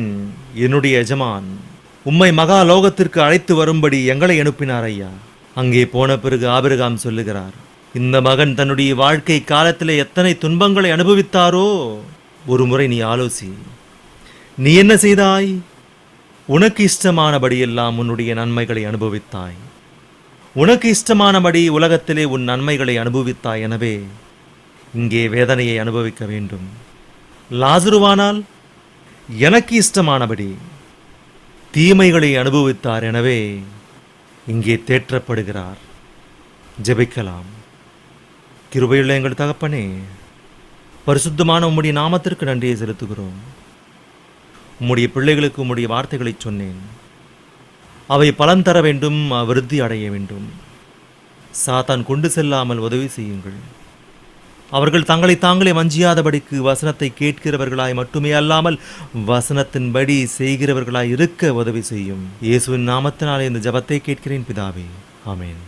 என்னுடைய எஜமான், உம்மை மகா லோகத்திற்கு அழைத்து வரும்படி எங்களை அனுப்பினார் ஐயா. அங்கே போன பிறகு ஆபிரகாம் சொல்லுகிறார், இந்த மகன் தன்னுடைய வாழ்க்கை காலத்திலே எத்தனை துன்பங்களை அனுபவித்தாரோ. ஒரு முறை நீ ஆலோசி. நீ என்ன செய்தாய்? உனக்கு இஷ்டமானபடியெல்லாம் உன்னுடைய நன்மைகளை அனுபவித்தாய். உனக்கு இஷ்டமானபடி உலகத்திலே உன் நன்மைகளை அனுபவித்தாய். எனவே இங்கே வேதனையை அனுபவிக்க வேண்டும். லாசருவானால் எனக்கு இஷ்டமானபடி தீமைகளை அனுபவித்தார். எனவே இங்கே தேற்றப்படுகிறார். ஜெபிக்கலாம். கிருபையுள்ள எங்கள் தகப்பனே, பரிசுத்தமான உம்முடைய நாமத்திற்கு நன்றியை செலுத்துகிறோம். உம்முடைய பிள்ளைகளுக்கு உம்முடைய வார்த்தைகளை சொன்னேன். அவை பலன் தர வேண்டும், விருத்தி அடைய வேண்டும். சாத்தான் கொண்டு செல்லாமல் உதவி செய்யுங்கள். அவர்கள் தங்களை தாங்களே வஞ்சியாதபடிக்கு வசனத்தை கேட்கிறவர்களாய் மட்டுமே அல்லாமல் வசனத்தின்படி செய்கிறவர்களாய் இருக்க உதவி செய்யும். இயேசுவின் நாமத்தினாலே இந்த ஜெபத்தை கேட்கிறேன் பிதாவே. ஆமென்.